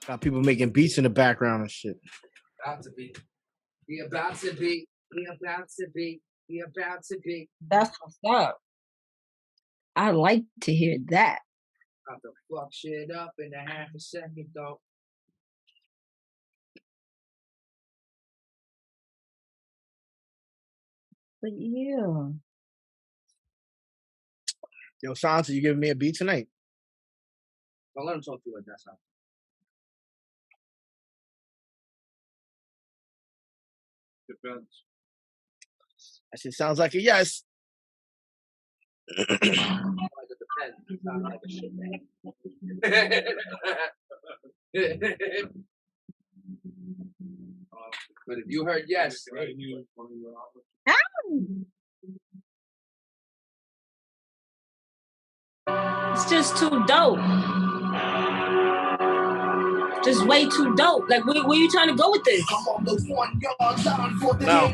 Got people making beats in the background and shit. About to be. We about to be. We about to be. We about to be. That's what's up. I like to hear that. About to fuck shit up in a half a second, though. But yeah. Yo, Sansa, you giving me a beat tonight? Don't let him talk to you like that, son. Depends. That shit sounds like a yes. Like it depends. It's not like a shit, man. But if you heard yes, it's just too dope. Just way too dope. Like, where you trying to go with this? No.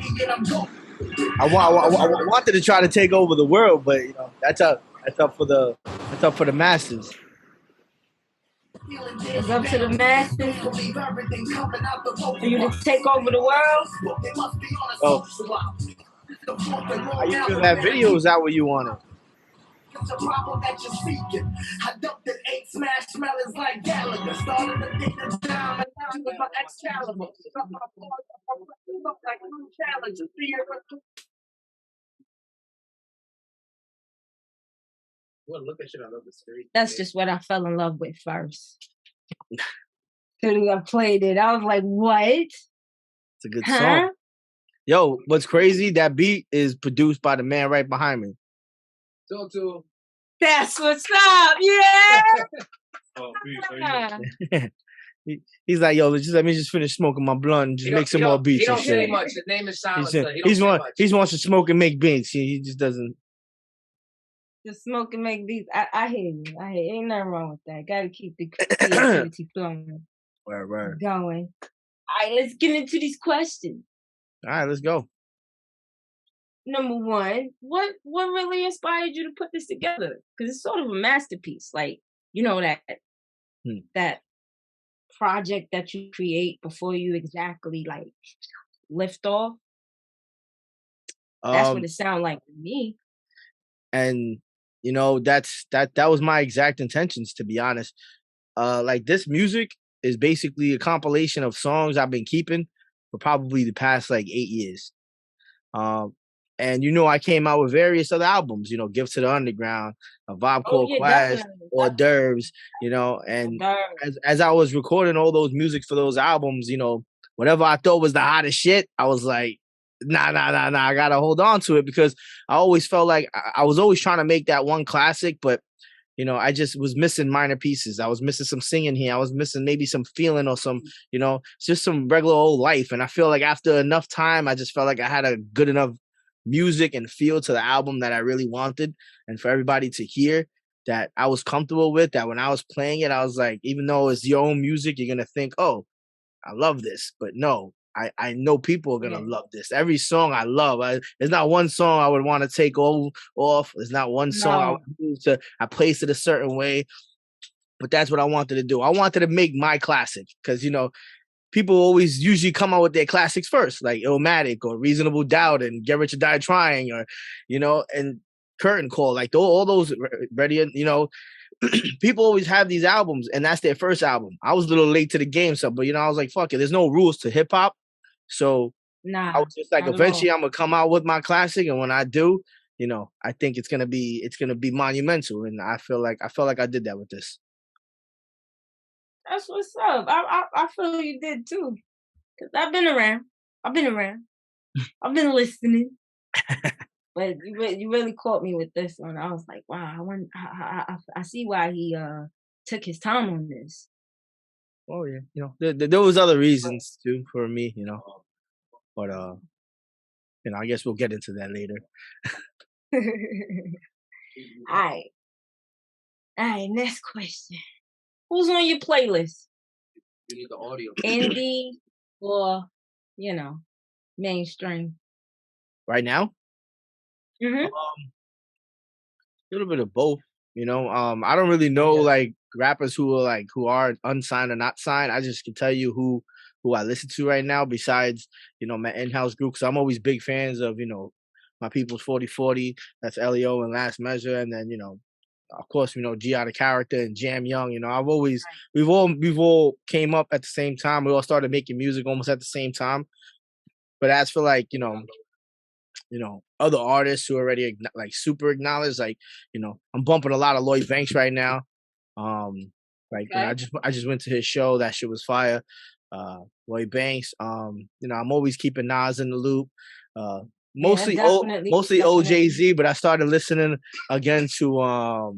I wanted to try to take over the world, but you know that's up for the masses. It's up to the masses for you to take over the world. Oh, how you feel that video? Is that what you wanted? The problem that you're seeking. I dumped an 8 smash smellers like Gallagher. Started to dig them down and now with my Excalibur. Like new challenges. well, look at shit. I love the street. That's just what I fell in love with first. Until I played it, I was like, "What?" It's a good song. Yo, what's crazy? That beat is produced by the man right behind me. So too. That's what's up, yeah. Oh, He's like, yo, let me just finish smoking my blunt and just make some more beats. He don't and say shit. much. The name is Silence. He wants to smoke and make beats. He just doesn't. Just smoke and make beats. I hear you. Ain't nothing wrong with that. Got to keep the creativity flowing. Right. Going. All right, let's get into these questions. All right, let's go. Number one, what really inspired you to put this together? Because it's sort of a masterpiece. Like, you know, that project that you create before you exactly like lift off. That's what it sounds like to me. And you know, that was my exact intentions, to be honest. Like this music is basically a compilation of songs I've been keeping for probably the past like 8 years. And you know, I came out with various other albums, you know, Gift to the Underground, A Vibe Called Q.U.E.S.T, Hors d'oeuvres, you know, and as I was recording all those music for those albums, you know, whatever I thought was the hottest shit, I was like, nah, I gotta hold on to it, because I always felt like I was always trying to make that one classic, but you know, I just was missing minor pieces. I was missing some singing here. I was missing maybe some feeling or some, you know, just some regular old life. And I feel like after enough time, I just felt like I had a good enough music and feel to the album that I really wanted, and for everybody to hear that I was comfortable with, that when I was playing it, I was like, even though it's your own music, you're going to think, oh, I love this. But no, I know people are going to love this. Every song I love. There's not one song I would want to take off. There's not one song I would use I placed it a certain way. But that's what I wanted to do. I wanted to make my classic, because, you know, people always usually come out with their classics first, like Illmatic or Reasonable Doubt and Get Rich or Die Trying, or, you know, and Curtain Call, like all those, ready, you know, people always have these albums and that's their first album. I was a little late to the game, but, you know, I was like, fuck it, there's no rules to hip hop. So I was just like, eventually I'm going to come out with my classic. And when I do, you know, I think it's going to be monumental. And I felt like I did that with this. That's what's up. I feel you did too. Cause I've been around. I've been listening. But you really caught me with this one. I was like, wow. I see why he took his time on this. Oh yeah, you know, there was other reasons too for me, you know, but you know, I guess we'll get into that later. All right. Next question. Who's on your playlist? You need the audio. Indie or, you know, mainstream? Right now? Mm-hmm. A little bit of both, you know. I don't really know like rappers who are unsigned or not signed, I just can tell you who I listen to right now. Besides, my in-house group, because I'm always big fans of my people's 4040. That's Leo and Last Measure, and then of course, G Out of Character and Jam Young. We've all came up at the same time. We all started making music almost at the same time. But as for other artists who are already super acknowledged, I'm bumping a lot of Lloyd Banks right now. I just went to his show. That shit was fire. Lloyd Banks. I'm always keeping Nas in the loop. Mostly OJZ, but I started listening again to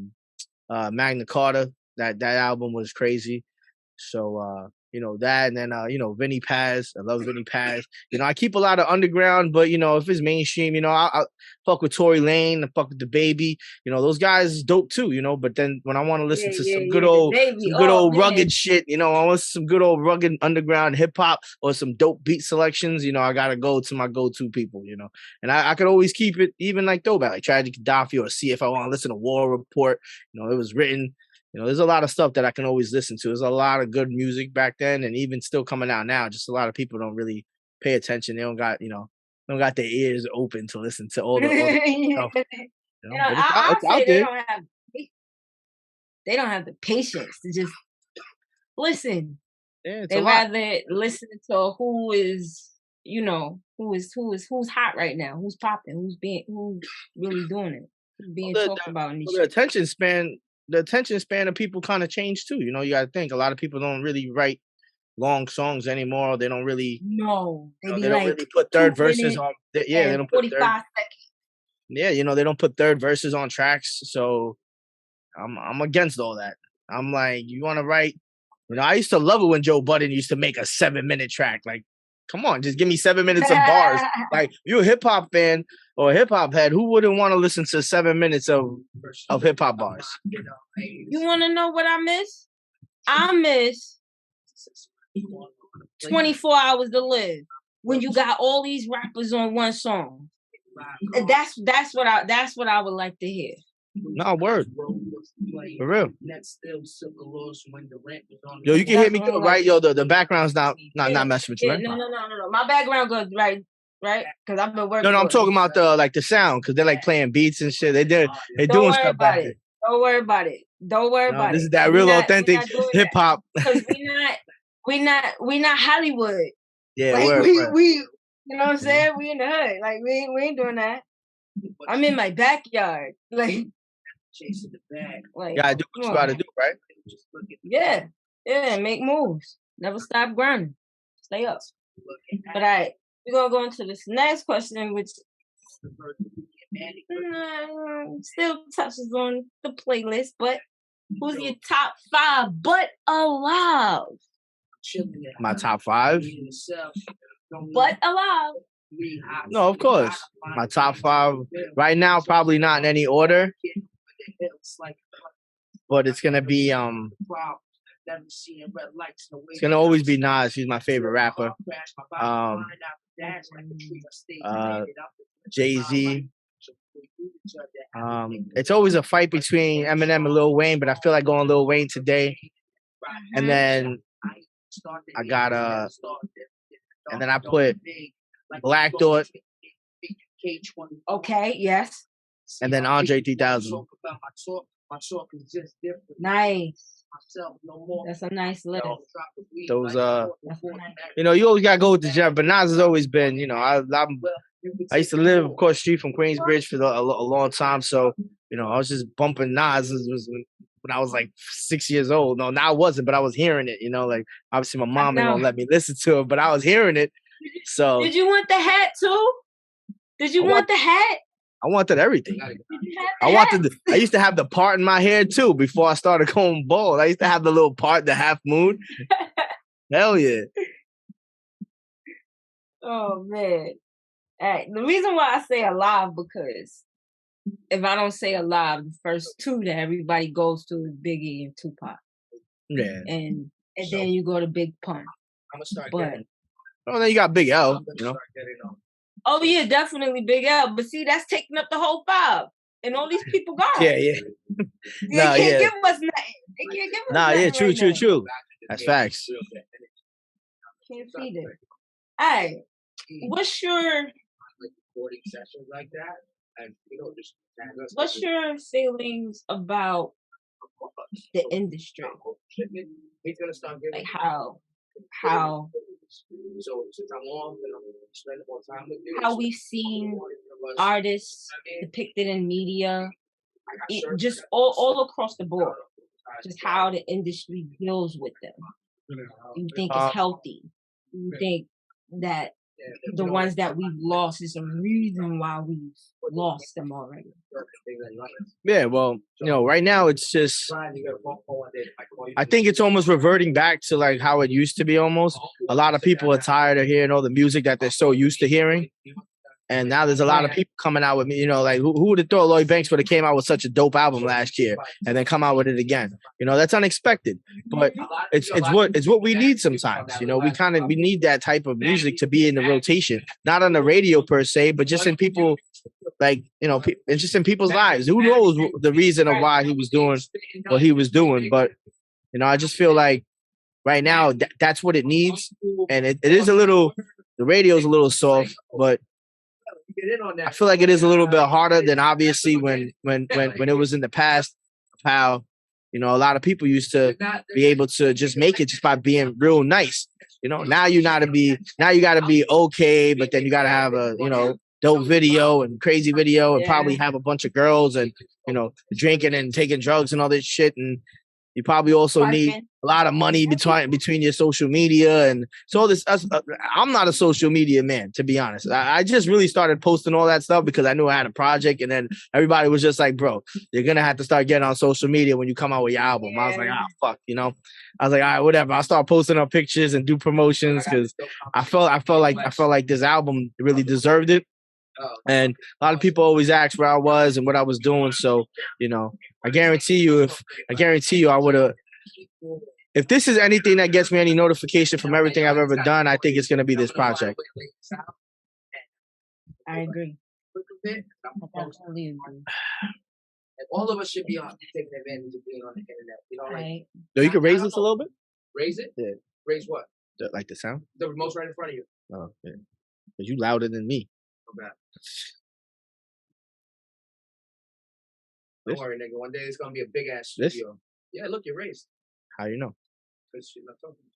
Magna Carta. That album was crazy. So that, and then Vinny Paz. I love Vinny Paz. I keep a lot of underground, but if it's mainstream, I fuck with Tory Lane, I fuck with the Baby. Those guys is dope too. But then when I want to listen to some good old rugged shit, I want some good old rugged underground hip hop or some dope beat selections. I gotta go to my go-to people. And I could always keep it even throwback, like Tragic Gaddafi, or see if I want to listen to War Report. It was written. There's a lot of stuff that I can always listen to. There's a lot of good music back then, and even still coming out now. Just a lot of people don't really pay attention. They don't got their ears open to listen to all the stuff. I'll say they don't have the patience to just listen. Yeah, they rather listen to who's hot right now, who's popping, who's really doing it, who's being talked about. The attention span of people kind of changed too. You got to think a lot of people don't really write long songs anymore. They don't really. No, they don't really put third verses on. They don't put 45 seconds. Yeah, they don't put third verses on tracks. So I'm against all that. I'm like, you want to write? I used to love it when Joe Budden used to make a 7-minute track. Like, come on, just give me 7 minutes of bars. Like, you're a hip hop fan or a hip hop head, who wouldn't want to listen to 7 minutes of hip hop bars? You want to know what I miss? I miss 24 Hours to Live, when you got all these rappers on one song. That's what I would like to hear. No, word. For real. Yo, you can hear me good, right? Yo, the background's not messing with you, right? No. My background goes right? Because I've been working. No, I'm talking about the sound, because they're playing beats and shit. They're doing stuff back there. Don't worry about it. This is that real authentic hip hop. Because we not Hollywood. Yeah, we you know what I'm saying? We in the hood. Like we ain't doing that. I'm in my backyard. Like chasing the bag. Like, you gotta do what you gotta do, right? Yeah. Make moves. Never stop grinding. Stay up. But we're gonna go into this next question, which still touches on the playlist, but who's your top 5 but alive? My top 5? But alive. No, of course. My top 5 right now, probably not in any order, but it's gonna be it's gonna always be Nas. He's my favorite rapper. Jay-Z. It's always a fight between Eminem and Lil Wayne, but I feel like going Lil Wayne today. And then I got and then I put Black Thought. Okay, yes. And then Andre 3000. Nice. That's a nice list. Those you always gotta go with the genre, but Nas has always been, I used to live across the street from Queensbridge for a long time, so I was just bumping Nas when I was like 6 years old. No, now I wasn't, but I was hearing it. Like obviously my mom ain't gonna let me listen to it, but I was hearing it. So did you want the hat too? Did you want the hat? I wanted everything. I used to have the part in my hair too before I started going bald. I used to have the little part, the half moon. Hell yeah. Oh man. The reason why I say alive, because if I don't say alive, the first 2 that everybody goes to is Biggie and Tupac. Yeah. And then you go to Big Pun. I'm gonna start getting. Then you got Big L, Oh yeah, definitely Big L. But see, that's taking up the whole 5. And all these people gone. Yeah. They can't give us nothing. They can't give us Nah, yeah, nothing true. right now. That's facts. Can't feed it. All right. What's your Recording sessions like that, and just What's your feelings about the industry? He's gonna start giving Like how so since I'm off and I'm spending more time with you, how we've seen artists depicted in media, just all across the board, just how the industry deals with them. Do you think it's healthy? Do you think that the ones that we've lost is a reason why we've lost them already? Yeah, well, right now it's just, I think it's almost reverting back to like how it used to be almost. A lot of people are tired of hearing all the music that they're so used to hearing. And now there's a lot of people coming out with me, like who would have thought Lloyd Banks would have came out with such a dope album last year and then come out with it again? That's unexpected, but it's what we need sometimes. We need that type of music to be in the rotation, not on the radio per se, but just in people, like it's just in people's lives. Who knows the reason of why he was doing what he was doing? But I just feel like right now that's what it needs, and it is a little. The radio's a little soft, but I feel like it is a little bit harder than obviously when it was in the past. How a lot of people used to be able to just make it just by being real nice. Now you gotta be okay, but then you gotta have a dope video and crazy video and probably have a bunch of girls and drinking and taking drugs and all this shit, and you probably also need a lot of money between your social media and so this. I'm not a social media man, to be honest. I just really started posting all that stuff because I knew I had a project, and then everybody was just like, "Bro, you're gonna have to start getting on social media when you come out with your album." I was like, "Ah, fuck," I was like, "All right, whatever." I'll start posting up pictures and do promotions because I felt like this album really deserved it. And a lot of people always ask where I was and what I was doing. So, I guarantee you, I would have. If this is anything that gets me any notification from everything I've ever done, I think it's going to be this project. I agree. I totally agree. All of us should be taking advantage of being on the internet. Right. No, you can raise this a little bit. Raise it. Yeah. Raise what? Like the sound. The remote's right in front of you. Oh, yeah. Because you louder than me. Bad. Don't worry, nigga. One day it's gonna be a big ass studio. Yeah, look, you're raised. How you know? Because you're not talking.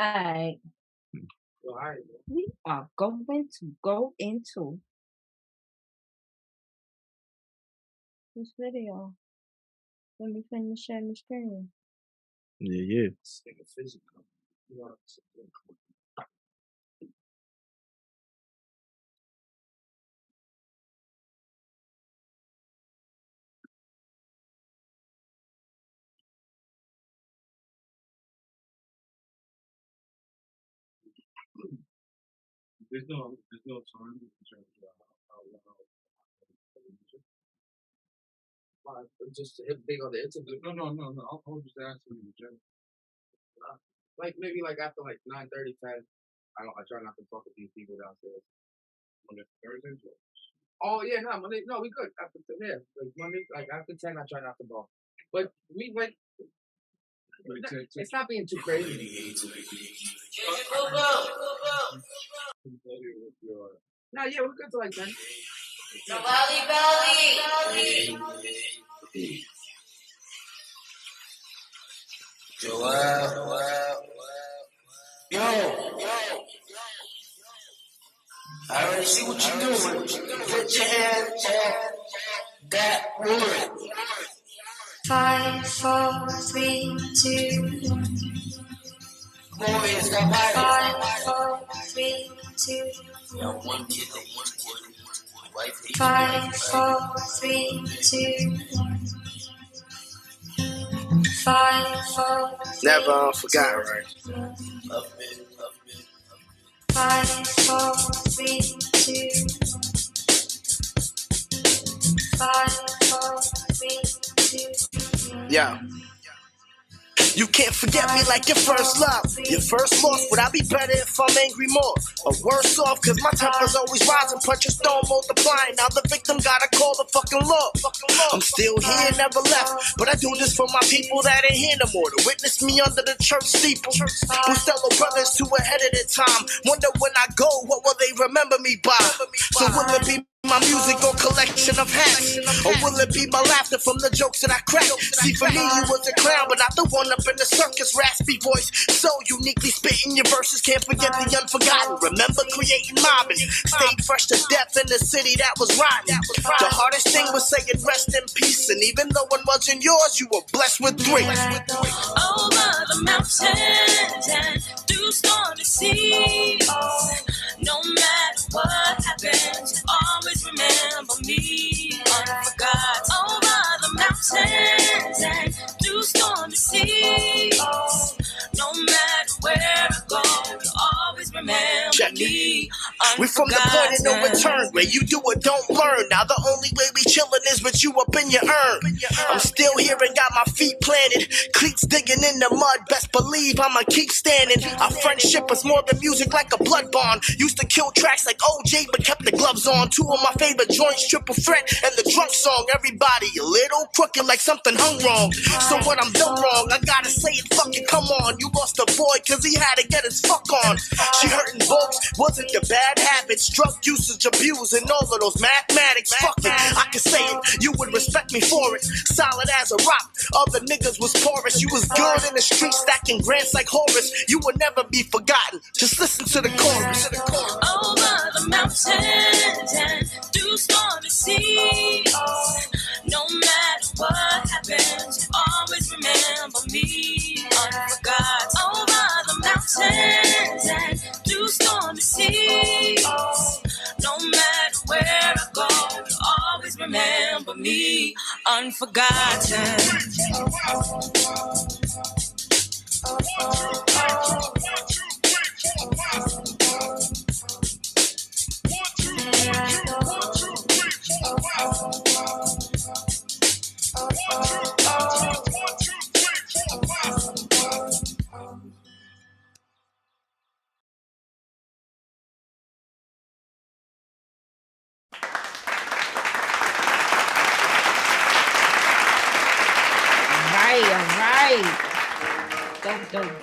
Alright. Well, all right. We are going to go into this video. Let me finish sharing the screen. Yeah. This nigga physical. There's no time in terms of how just big on the interview. No. I'll just ask you in general. Like maybe like after like 9:30, 10. I try not to talk to these people downstairs. Monday, Thursday. Oh yeah, no Monday. No, we good after 10. Yeah, like Monday, like after 10, I try not to go. But we went. It's not being too crazy. No, yeah, we're good till like 10. Belly. Yo. I already see what you're doing. Put your hands on that wood. 5, 4, 3, 2, 1. 5, 4, 3, 2, 1. 5, 4, 3, 2, 1. 5, 4, 3, Never forgot, right? 5, 4, 3, 2, 5, 4, 3, 2, 1. Yeah. You can't forget me like your first love. Your first loss, would I be better if I'm angry more? Or worse off, cause my temper's always rising, punches don't multiplying. Now the victim gotta call the fucking law. I'm still here, never left, but I do this for my people that ain't here no more. To witness me under the church steeple. Bustelo brothers too ahead of their time. Wonder when I go, what will they remember me by? So will it be my music or collection of hats? Or will it be my laughter from the jokes that I crack? See, for me, you was a clown, but not the one up in the circus. Raspy voice, so uniquely spitting your verses. Can't forget the unforgotten. Remember creating mobbing. Stayed fresh to death in the city that was rotten. The hardest thing was saying rest in peace. And even though one wasn't yours, you were blessed with three. Over the mountains and through stormy seas. No matter what happens, always remember me. Unforgot. Over the mountains and through stormy seas. No matter where I go, you always remember me. We from the point of no return, where you do or don't learn. Now the only way we chillin' is with you up in your urn. I'm still here and got my feet planted, cleats digging in the mud. Best believe I'ma keep standing. Our friendship was more than music, like a blood bond. Used to kill tracks like OJ, but kept the gloves on. Two of my favorite joints, Triple Threat and the Drunk Song. Everybody a little crooked, like something hung wrong. So when I'm done wrong, I gotta say it. Fucking come on, you lost a boy 'cause he had to get his fuck on. She hurting folks, wasn't the bad habits, drug usage, abuse, and all of those mathematics. Fuck it, I can say it, you would respect me for it. Solid as a rock, other niggas was porous. You was good in the street, stacking grants like Horace. You would never be forgotten, just listen to the chorus. Over the mountains and through stormy seas. No matter what happens, you always remember me. Unforgot. Over the mountains and through stormy seas. No matter where I go, you always remember me. Unforgotten.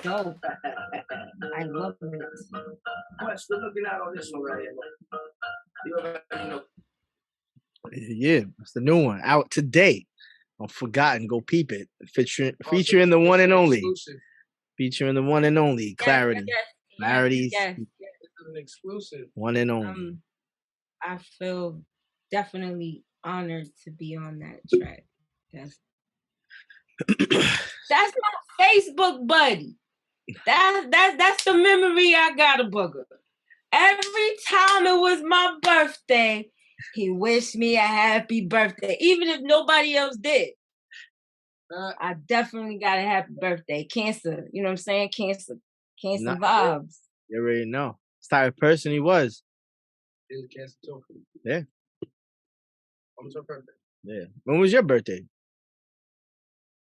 Dope. I love it. Q.U.E.S.T, we're looking out on this one right here. You already know. Yeah, it's the new one out today. On Forgotten, go peep it. Featuring the one and only. Exclusive. Featuring the one and only Clarity. Clarity's Yes. This is an exclusive. one and only. I feel definitely honored to be on that track. That's my Facebook buddy. That's the memory I got of Booger. Every time it was my birthday, he wished me a happy birthday, even if nobody else did. I definitely got a happy birthday. Cancer, you know what I'm saying? Cancer vibes. You already know. It's the type of person he was. He's a Cancer too. Yeah. When was your birthday? Yeah. When was your birthday?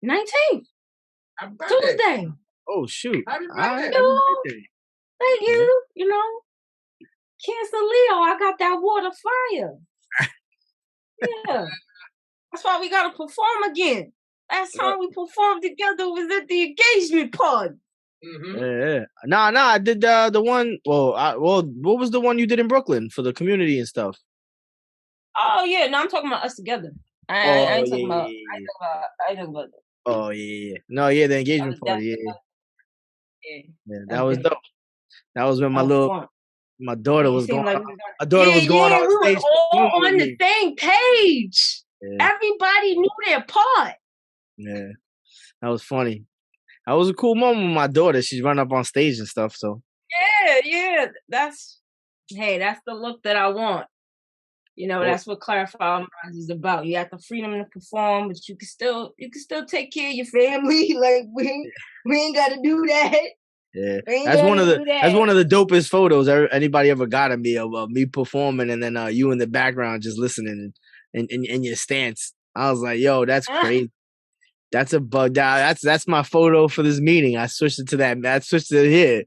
19th. Happy birthday. Tuesday. Oh, shoot. Happy All right, birthday. happy birthday. Thank you. You know, Cancer Leo, I got that water fire. Yeah. That's why we got to perform again. Last time we performed together was at the engagement party. Mm-hmm. Yeah. Nah, I did the one. What was the one you did in Brooklyn for the community and stuff? Oh, yeah. No, I'm talking about us together. I ain't talking about that. Oh, yeah. No, yeah, the engagement party. Yeah, that was dope. That was when my daughter was going. My daughter was going on stage. We were all on the same page. Yeah. Everybody knew their part. Yeah, that was funny. That was a cool moment with my daughter. She's run up on stage and stuff. So yeah. That's the look that I want. You know, that's what Clarify Minds is about. You have the freedom to perform, but you can still take care of your family. Like we ain't got to do that. Yeah, that's one of the dopest photos anybody ever got of me, of me performing, and then you in the background just listening and in your stance. I was like, yo, that's crazy. That's a bug. That's my photo for this meeting. I switched it to that. I switched it here.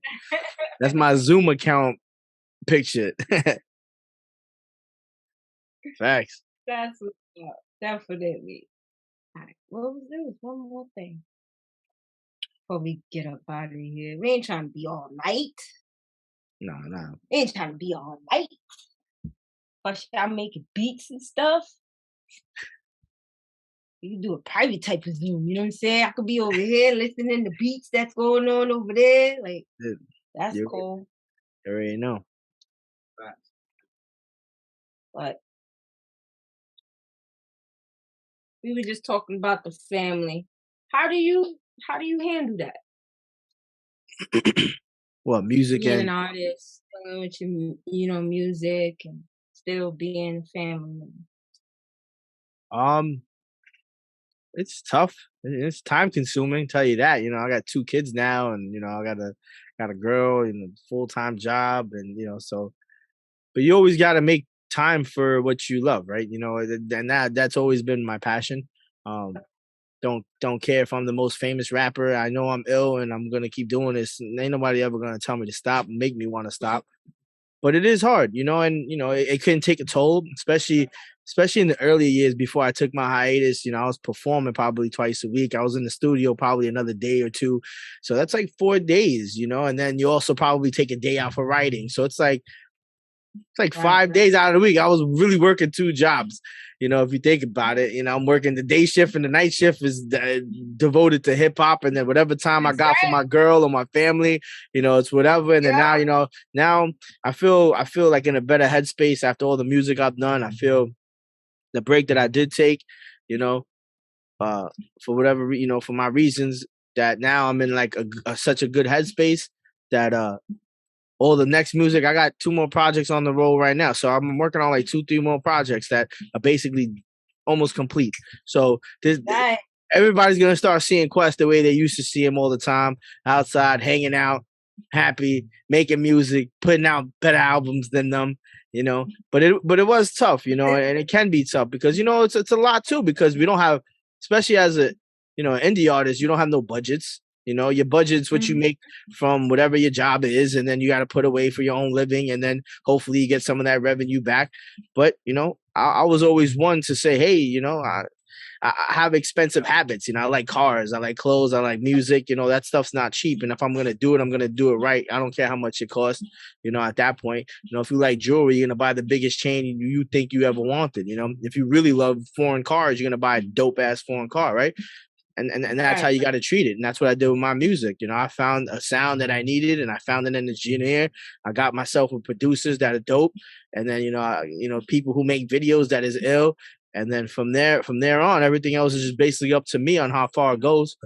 That's my Zoom account picture. Facts. That's what's up. Definitely. All right. What was this? One more thing. Before we get up out of here. We ain't trying to be all night. No. We ain't trying to be all night. But y'all making beats and stuff. You can do a private type of Zoom, you know what I'm saying? I could be over here listening to beats that's going on over there. Like, that's cool. You already know. But we were just talking about the family. How do you handle that? What, music being and an artist, dealing with your, music and still being a family. It's tough. It's time consuming, tell you that. I got 2 kids now, and I got a girl and a full-time job, and so. But you always got to make time for what you love, right? And that's always been my passion. Don't care if I'm the most famous rapper. I know I'm ill, and I'm gonna keep doing this. And ain't nobody ever gonna tell me to stop, and make me want to stop. But it is hard, and it can take a toll, especially in the early years before I took my hiatus. I was performing probably twice a week. I was in the studio probably another day or 2. So that's like 4 days, and then you also probably take a day out for writing. So it's like 5 days out of the week. I was really working 2 jobs. If you think about it, I'm working the day shift, and the night shift is devoted to hip hop. And then whatever time I got for my girl or my family, it's whatever. And then now I feel like in a better headspace after all the music I've done. I feel the break that I did take, for whatever, for my reasons, that now I'm in like such a good headspace that, all the next music, I got 2 more projects on the roll right now. So I'm working on like 2-3 more projects that are basically almost complete. So everybody's going to start seeing Q.U.E.S.T the way they used to see him all the time, outside, hanging out, happy, making music, putting out better albums than them, But it was tough, and it can be tough because, it's a lot too, because we don't have, especially as an indie artist, you don't have no budgets. Your budget's what you make from whatever your job is, and then you got to put away for your own living, and then hopefully you get some of that revenue back. But I was always one to say, hey, I have expensive habits. I like cars, I like clothes, I like music. That stuff's not cheap, and if I'm gonna do it, I'm gonna do it right. I don't care how much it costs. At that point, if you like jewelry, you're gonna buy the biggest chain you think you ever wanted. If you really love foreign cars, you're gonna buy a dope ass foreign car, right? And that's how you got to treat it. And that's what I did with my music. I found a sound that I needed, and I found an engineer. I got myself with producers that are dope. And then, people who make videos that is ill. And then from there on, everything else is just basically up to me on how far it goes.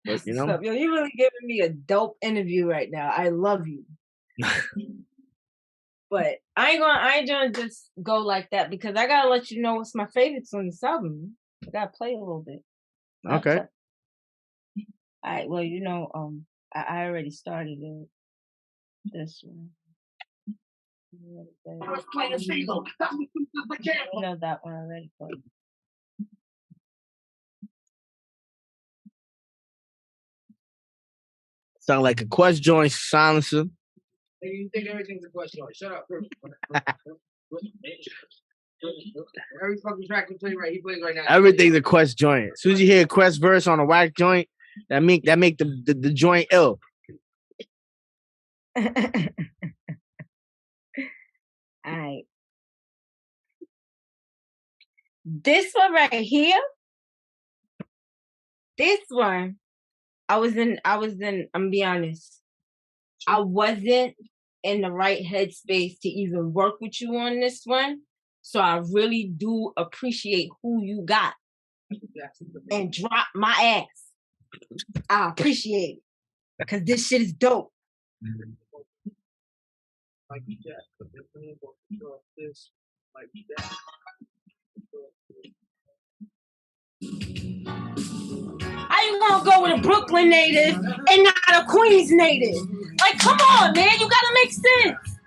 But, Yo, you really giving me a dope interview right now. I love you. But I ain't gonna just go like that, because I gotta let you know what's my favorites on this album. I gotta play a little bit. Okay. All right. Well, I already started it. This one. That one already played. Sound like a Q.U.E.S.T joint silencer. You think everything's a Q.U.E.S.T joint? Shut up. Every fucking track he plays right now. Everything's a Q.U.E.S.T joint. As soon as you hear a Q.U.E.S.T verse on a whack joint, that make the joint ill. All right. This one right here. This one, I'm gonna be honest, I wasn't in the right headspace to even work with you on this one. So I really do appreciate who you got and drop my ass. I appreciate it, because this shit is dope. How you gonna go with a Brooklyn native and not a Queens native? Like, come on, man, you gotta make sense.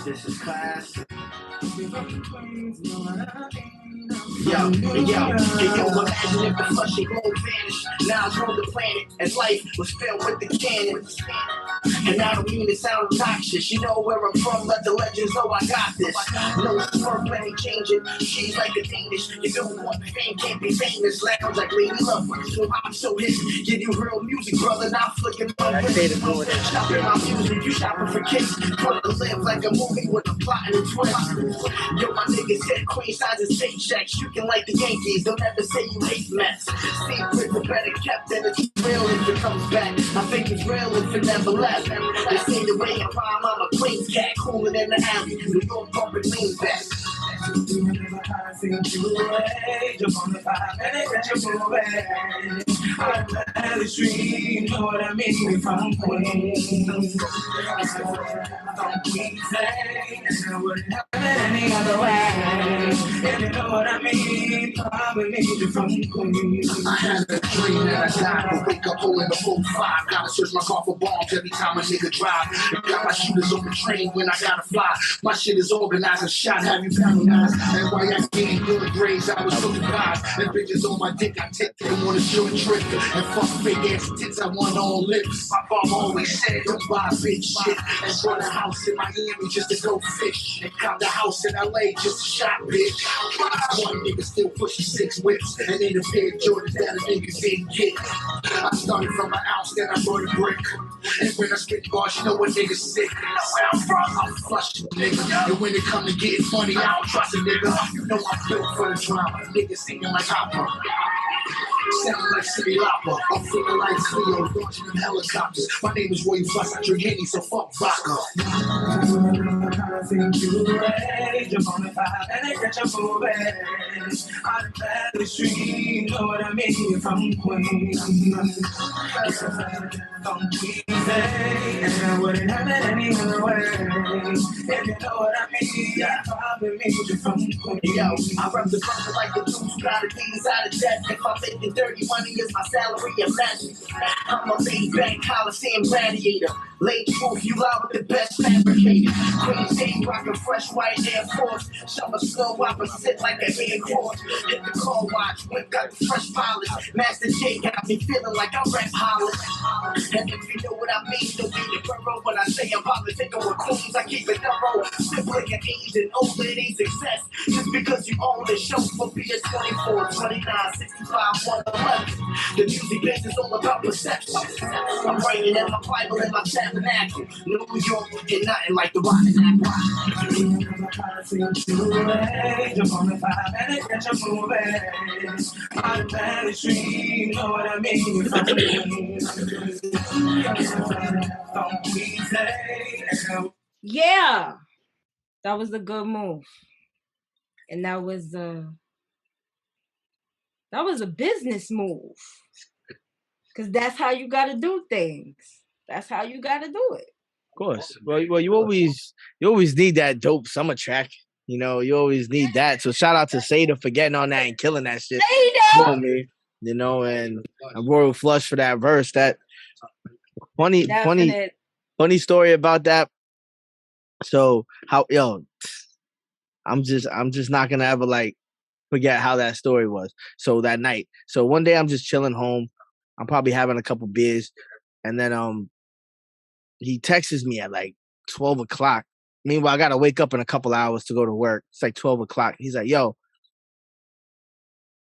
This is class. Yo, imagine if the flushing globe vanished. Now I drove the planet, and life was filled with the cannons. And I don't mean to sound obnoxious. You know where I'm from, let the legends know I got this. No smirk, ain't changing. She's like a Danish. You don't want fame, can't be famous. Lounge like Lady Love. So I'm so hip. Give you real music, brother. Not flicking my wrist. Shopping my music, you shopping for kicks. Wanna live like a movie with a plot and a twist. Yo, my nigga said queen sizes fake checks. You can like the Yankees, don't ever say you hate Mets. Secrets are better kept than it's real if it comes back. I think it's real if it never left. They say the way I rhyme, I'm a Queens cat, cooler than the alley. New York bumping lean back. Jump on the 5 minute, catch your movie. I'm the street, know what I mean? From Queens. From Queens, and I wouldn't have it any other way. If you know what I mean, probably need you from Queens. I had a dream that I died, but wake up holding the 4-5. Gotta search my car for bombs every time a nigga drive. And got my shooters on the train when I gotta fly. My shit is organized, a shot have you paralyzed. And while I getting good grades, I was so surprised. And bitches on my dick, I take them on a short trip. And fuck fake ass tits, I want all lips. My mom always said, don't buy bitch shit. And bought a house in Miami just to go fish. And got the house in LA just to shop, bitch. One nigga still pushing 6 whips. And in a pair of Jordans that a nigga didn't get. I started from an ounce, then I brought a brick. And when I spit bars, you know what niggas sick. You know where I'm from, I'm flushing, nigga. And when it come to getting money, I don't trust a nigga. You know I'm built for the drama. Niggas singing like opera. Sound like City Lopper. I'm feeling like Cleo, launching them helicopters. My name is Roy Plus, I drink Henny, so fuck vodka. Jump on the 5 and they catch a movie. On the Valley Street, know what I mean? From Queens. From Queens, and I wouldn't have it any other way. If you know what I mean, I probably mean you from Queens. Yo, I rep the brother like the dudes who gotta be inside of death. If I'm making dirty money, is my salary a magic? I'm a laid back Coliseum gladiator. Late truth, you out with the best fabricated. Queens ain't rockin' fresh white Air Force. Summer snow, I sit like a air horse. Hit the car watch, whip got the fresh polish. Master J got me feeling like I rap Hollis. And if you know what I mean, don't be the borough. When I say I'm political with Queens, I keep it thorough. Sibling and age and older, it ain't success. Just because you own the show for being 24, 29, 65, 111. The music base is all about perception. I'm writing in my Bible and my tabernacle. New York looking nothing like the rotten apple. Jump on the 5 and it catch a movie. On the Valley Street, know what I mean? Yeah, that was a good move, and that was a business move, because that's how you got to do things. That's how you got to do it. Of course. Well, you always need that dope summer track. You know, you always need that. So shout out to Seda for getting on that and killing that shit. Seda! Me, you know, and Royal Flush for that verse. That funny story about that. So I'm just not gonna ever like forget how that story was. So that night. So one day I'm just chilling home. I'm probably having a couple beers, and then he texts me at like 12 o'clock. Meanwhile, I gotta wake up in a couple hours to go to work. It's like 12 o'clock. He's like, yo,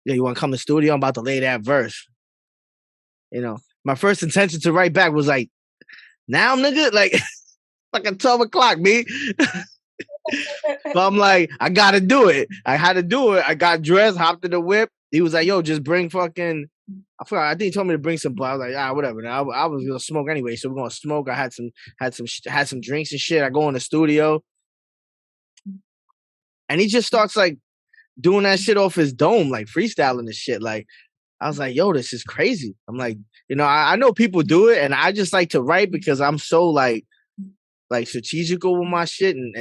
you wanna come to the studio? I'm about to lay that verse. You know, my first intention to write back was like, now, nigga, like at 12 o'clock, me. But I'm like, I gotta do it. I had to do it. I got dressed, hopped in the whip. He was like, yo, just bring fucking, I forgot. I think he told me to bring some. I was like, whatever. I was gonna smoke anyway, so we're gonna smoke. I had some drinks and shit. I go in the studio, and he just starts like doing that shit off his dome, like freestyling and shit. Like, I was like, yo, this is crazy. I'm like, you know, I know people do it, and I just like to write because I'm so like strategical with my shit, and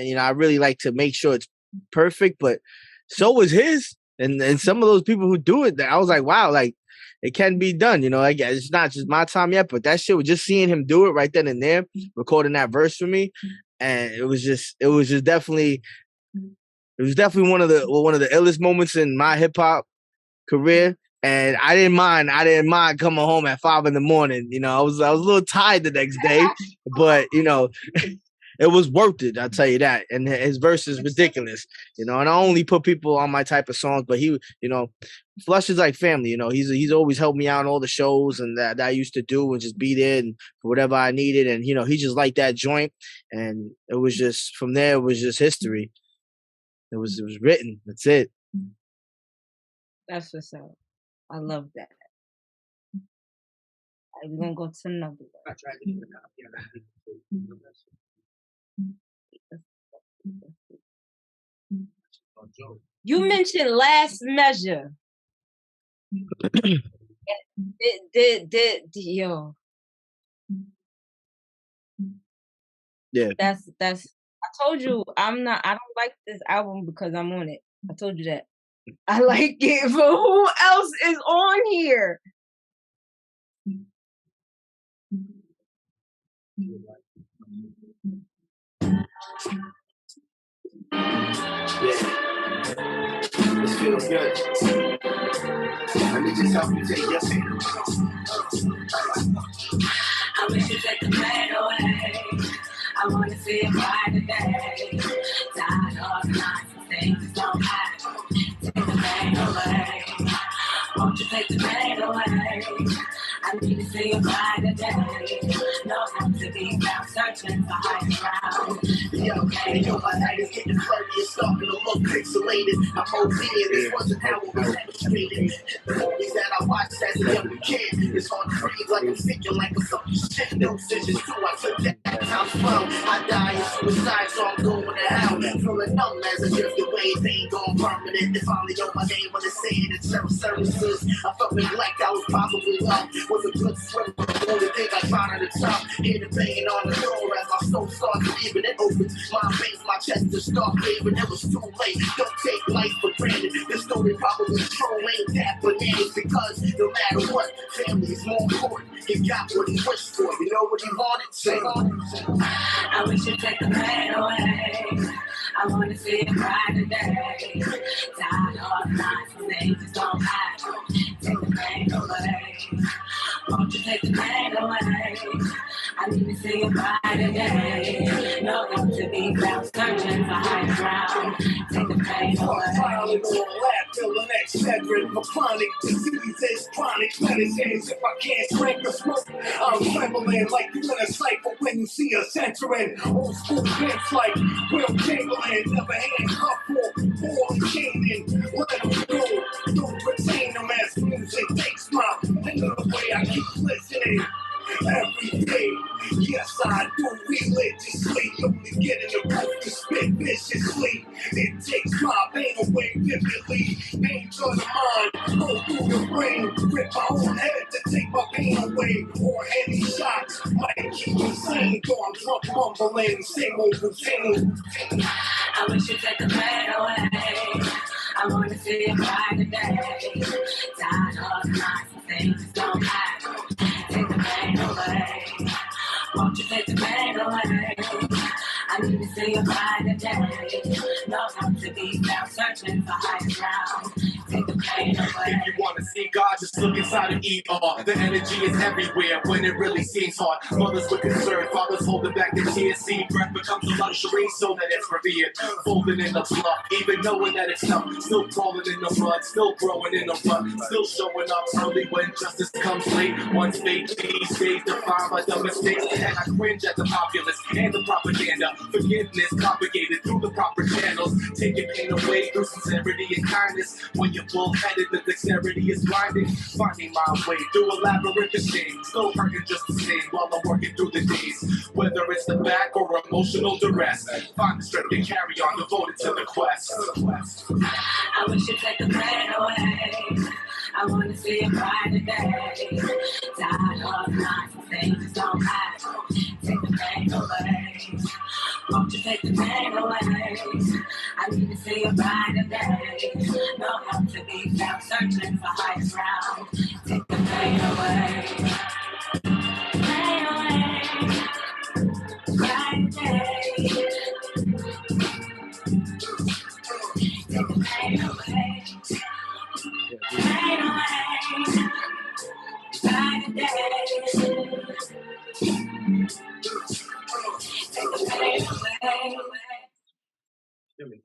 you know, I really like to make sure it's perfect. But so was his, and some of those people who do it, I was like, wow, like it can be done. You know, like it's not just my time yet, but that shit was just seeing him do it right then and there, recording that verse for me, and it was just definitely It was definitely one of the illest moments in my hip hop career. And I didn't mind. I didn't mind coming home at 5 in the morning. You know, I was a little tired the next day, but you know, it was worth it. I'll tell you that. And his verse is ridiculous. You know, and I only put people on my type of songs, but he, you know, Flush is like family. You know, he's always helped me out on all the shows and that I used to do and just be there and for whatever I needed. And you know, he just liked that joint. And it was just from there. It was just history. It was written. That's it. That's what's up. I love that. Right, we're gonna go to another one. You mentioned Last Measure. Yo. Yeah. That's I told you I don't like this album because I'm on it. I told you that. I like it, but who else is on here? This feels good. Let me just help you take your seat. I wish you take the pain away. I want to see it bright today. Tired of nights and things don't happen. Take the pain away. Won't you take the pain away? I need to see it bright today. No time to be found searching for higher ground. Yo, my night is getting flirty. It's starting to look pixelated. I'm obedient. This wasn't how it was demonstrated. The movies that I watched as a young kid, it's hard to breathe like I'm thinking like a something shit. No decisions too. I took that times 12. I die in suicide, so I'm going to hell. Feeling numb as a drift away. They ain't going permanent. They finally know my name when they say it in several services. I felt neglect. I was possibly loved. Was a good swimmer. Only thing I found at the top. Hear the banging on the door as my soul starts leaving. It opens my face, my chest to start craving. It was too late. Don't take life for granted. This story probably true. Ain't that bananas? Because no matter what, family is more important. He got what he wished for. You know what he wanted? Say on. I wish you'd take the pain away. I want to see it bright today. Tired of nights and things just don't happen. Take the pain away. Won't you take the pain away? I need to see it bright today. No help to be found searching for higher ground. Take the pain away. Till the next segment for chronic disease is chronic medicines. If I can't drink the smoke, I'm trembling like you in a cypher when you see us entering. Old school pimps like Will Chamberlain, never handcuffed or caning. Let them go, don't retain them as music takes my the way I keep listening. Every day, yes I do religiously. Only get in the booth to spit viciously. It takes my pain away vividly. Pain to the mind, go through the brain. Rip my own head to take my pain away. Or heavy shots might keep me sane. Though I'm drunk mumbling, same old routine. I wish you'd take the pain away. I want to see it bright today. Tired of nights and things don't happen. Take the pain away. Won't you take the pain away? I need to see it bright today. No time to be found searching for higher ground. Take the pain away. If you want to see God, just look inside of ER. The energy is everywhere when it really seems hard. Mothers with concern, fathers holding back their tears. See, breath becomes a luxury so that it's revered. Folding in the blood, even knowing that it's tough. Still crawling in the mud, still growing in the rut. Still showing up early when justice comes late. Once fate these days defined by the mistakes. And I cringe at the populace and the propaganda. Forgiveness propagated through the proper channels. Taking pain away through sincerity and kindness. When you're bull-headed, the dexterity is blinding. Finding my way through a labyrinth of shame. Still hurting just the same while I'm working through the days. Whether it's the back or emotional duress. Find the strength to carry on, devoted to the quest. I wish you'd take the pain away. I want to see it bright today. Tired of nights and things don't happen. Take the pain away. Won't you take the pain away? I need to see it bright today. No help to be found searching for higher ground. Take the pain away. Pain away. Bright day. Give me.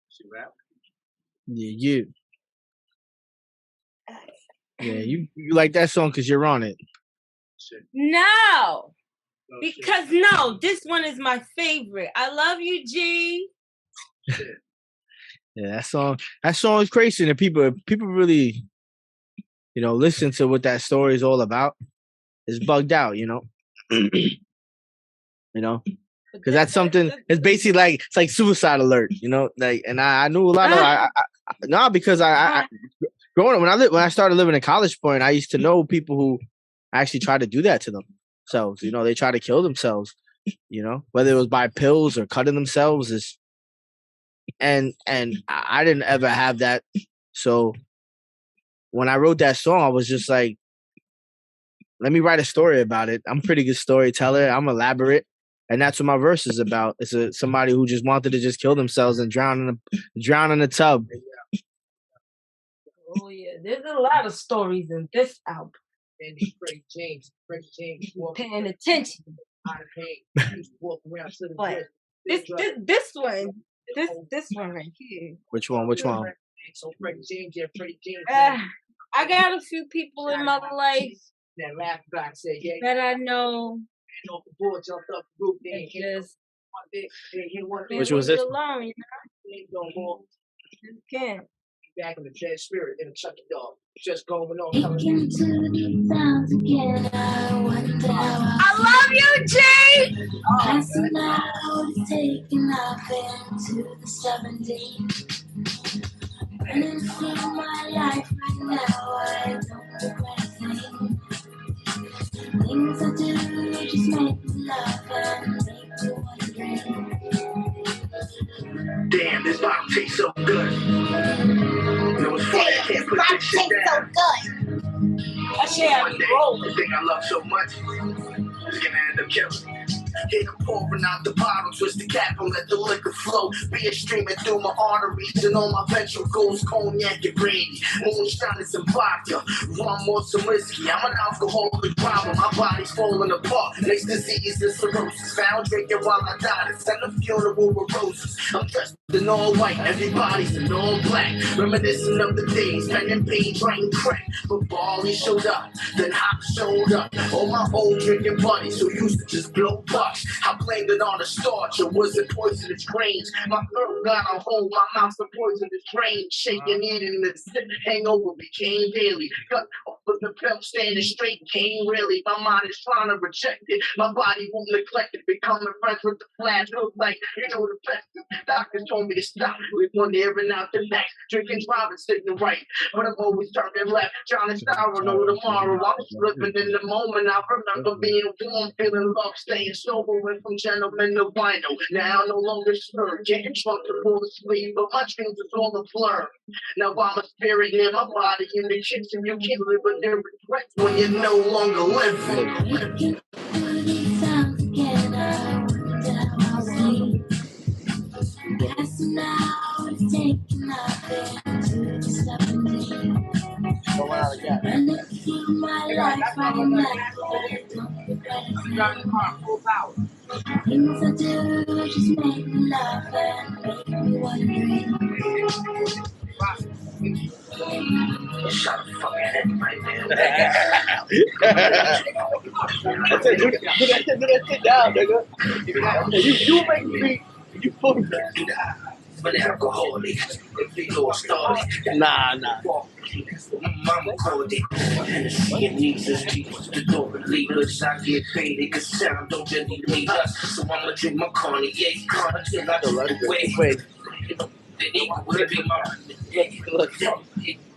She rap? Yeah, you like that song because you're on it. Shit. No. No Because shit. no, this one is my favorite. I love you, G. Shit. Yeah, that song is crazy, and people really, listen to what that story is all about. It's bugged out, because that's something. It's basically like it's like suicide alert, like, and I knew a lot of because I growing up when I started living in College Point, I used to know people who actually tried to do that to themselves. They try to kill themselves. Whether it was by pills or cutting themselves and I didn't ever have that. So when I wrote that song, I was just like, let me write a story about it. I'm a pretty good storyteller. I'm elaborate. And that's what my verse is about. It's somebody who just wanted to just kill themselves and drown in a tub. Oh yeah, there's a lot of stories in this album. And Freddie James Paying attention. But this one right here. Which one? So Freddie James. I got a few people in my life that laugh back, say, yeah, that I know. Which was this? Alone, You can't. Back in the dead spirit in a Chucky dog. Just going on. I love you, Jay! Passing out, taking off into the 70s. Running through my life right now, I don't regret a thing. Things I do just make me laugh and make me wondering. Damn, this bottle tastes so good. It's funny, I can't put this shit down. That shit had me rolling. The thing I love so much is gonna end up killing me. Hit a pouring out the bottle, twist the cap and let the liquor flow. Beer streaming through my arteries and all my ventricles, cognac and brandy. Moonshine and some vodka, rum or some whiskey. I'm an alcoholic problem, my body's falling apart. Next disease is cirrhosis, found drinking while I died. It's at a funeral with roses. I'm dressed in all white, everybody's in all black. Reminiscing of the days, pen and page, writing crack. But Barley showed up, then Hop showed up. All my old drinking buddies who used to just blow bucks. I blamed it on the starch, or was it poisonous grains? My throat got a hold, my mouth's a poisonous drain. Shaking, eating, the hangover became daily. Cut off of the pill, standing straight, came really. My mind is trying to reject it, my body won't neglect it. Becoming friends with the flash, look like, the best. Doctors told me to stop, with one ear and out the next. Drinking, driving, sitting right, but I'm always turning left. Trying to start no tomorrow, I was living in the moment. I remember being warm, feeling love, staying sober. Went from gentleman to vinyl. Now no longer stir. Getting drunk to fall asleep, but my dreams is all a blur. Now I'm a spirit in my body in the kitchen. You can't live with their regrets when you're no longer living. Passing out, taking off into the 70s. Running through my life right now. Things I do just make me laugh and make me wondering. Shut the fucking head right there. Do that shit down, nigga. You make me. You fucking. But alcoholic, if they all started. Nah. Mama called it. And she needs us to the door and leave us. I get paid, it cause sound don't really need us. So I'ma drink my Cartier until I do the way. The nigga would be mine.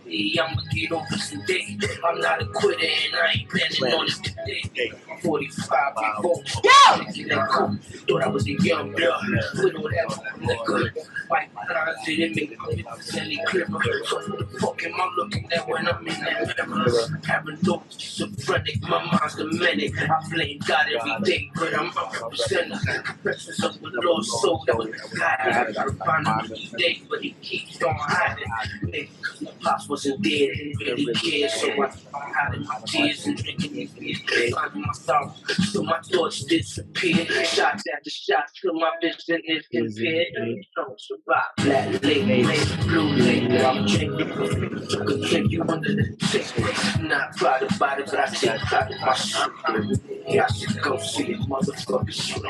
I'ma get over today. I'm not a quitter and I ain't planning on it today. 45 volts. That cool. Thought I was a young blood. Put all that on the good. White lines didn't make it any clearer. So who the fuck am I looking at when I'm in that mirror? Paranoid, schizophrenic, my mind's demented. I blame God every day, but I'm 100%. Presence of the Lord's soul that was guided. I find him every day, but he keeps on hiding. Maybe because my pops wasn't dead, didn't really care. So I hiding my tears and drinking these beers. Finding my sorrow, so my thoughts disappear. Shots after shots, till my vision is impaired. Don't survive. Black lady, blue lady, I'm drinking. To continue under the table. Not proud about it, but I take pride in my shit. Yeah, I should go see a motherfucker shit.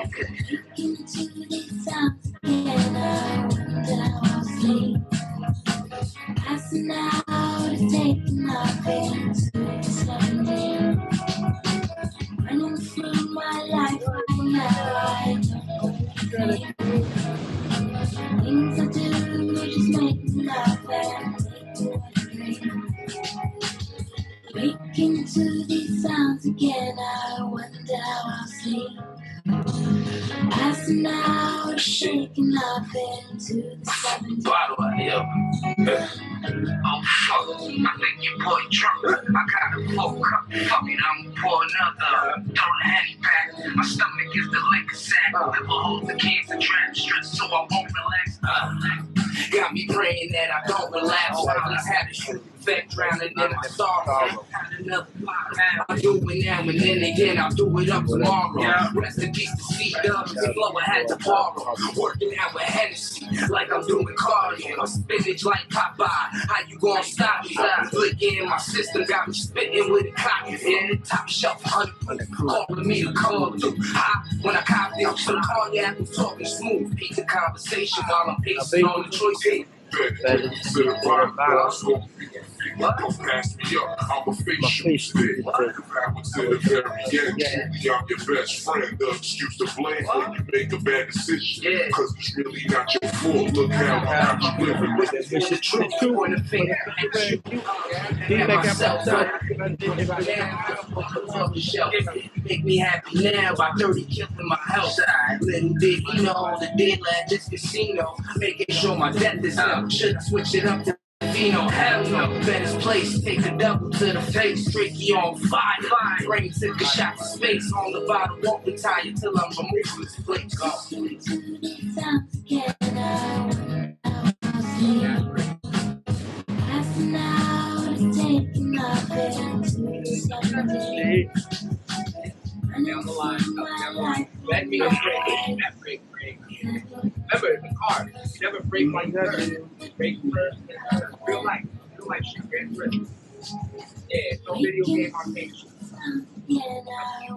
Into the sounds again, I wonder how I'll sleep. Passing out is taking my pain to the 17. Running through my life right now, I don't think. Things I do just make me laugh and take away pain. Waking to these sounds again, I wonder how I'll sleep. Passing out, shaking off into the 17. Bottle out here. Oh fuck, I think your boy drunk. I got a full cup, fuck it, I'm gonna pour another. Throw the Henny back, my stomach is the liquor sack. Liver holds the cancer trap, stress so I won't relax. Got me praying that I don't relapse. I just had a shoot effect drowning in my sorrow. Another I do it now and then again, I'll do it up tomorrow. Rest in peace to C-Dub, the flow I had to borrow. Working out with Hennessy, like I'm doing cardio. Spinach like Popeye, how you gonna stop me? Flicking in my system, got me spitting with a cotton. In top shelf, 100, calling me to call too hot. When I cop them, so call you after talking smooth. Piece of conversation while I'm pacing on the choice. Better to the bottom, don't pass me up, I'm a face you stick. Power to the very end. Truly, I'm your best friend. The excuse to blame when you make a bad decision. Cause it's really not your fault. Look how I got you living with it. It's the truth, point a finger at you. And myself, make me happy now by 30 killing my house. Little did he know the dead lad this casino. Making sure my death is out. Should I switch it up to Vino? Hell no, better place. Take a double to the face. Tricky on fire. Brain took a shot to space. On the bottom, won't retire till I'm removed from this place. Into the sounds again, I wonder how I'll sleep. Passing out is taking my pain to the 17. Running through my life Let me break. That break. Remember, in the car, you never break like first. Break first. Real life shit, get first. Yeah, no video game arcade shit. You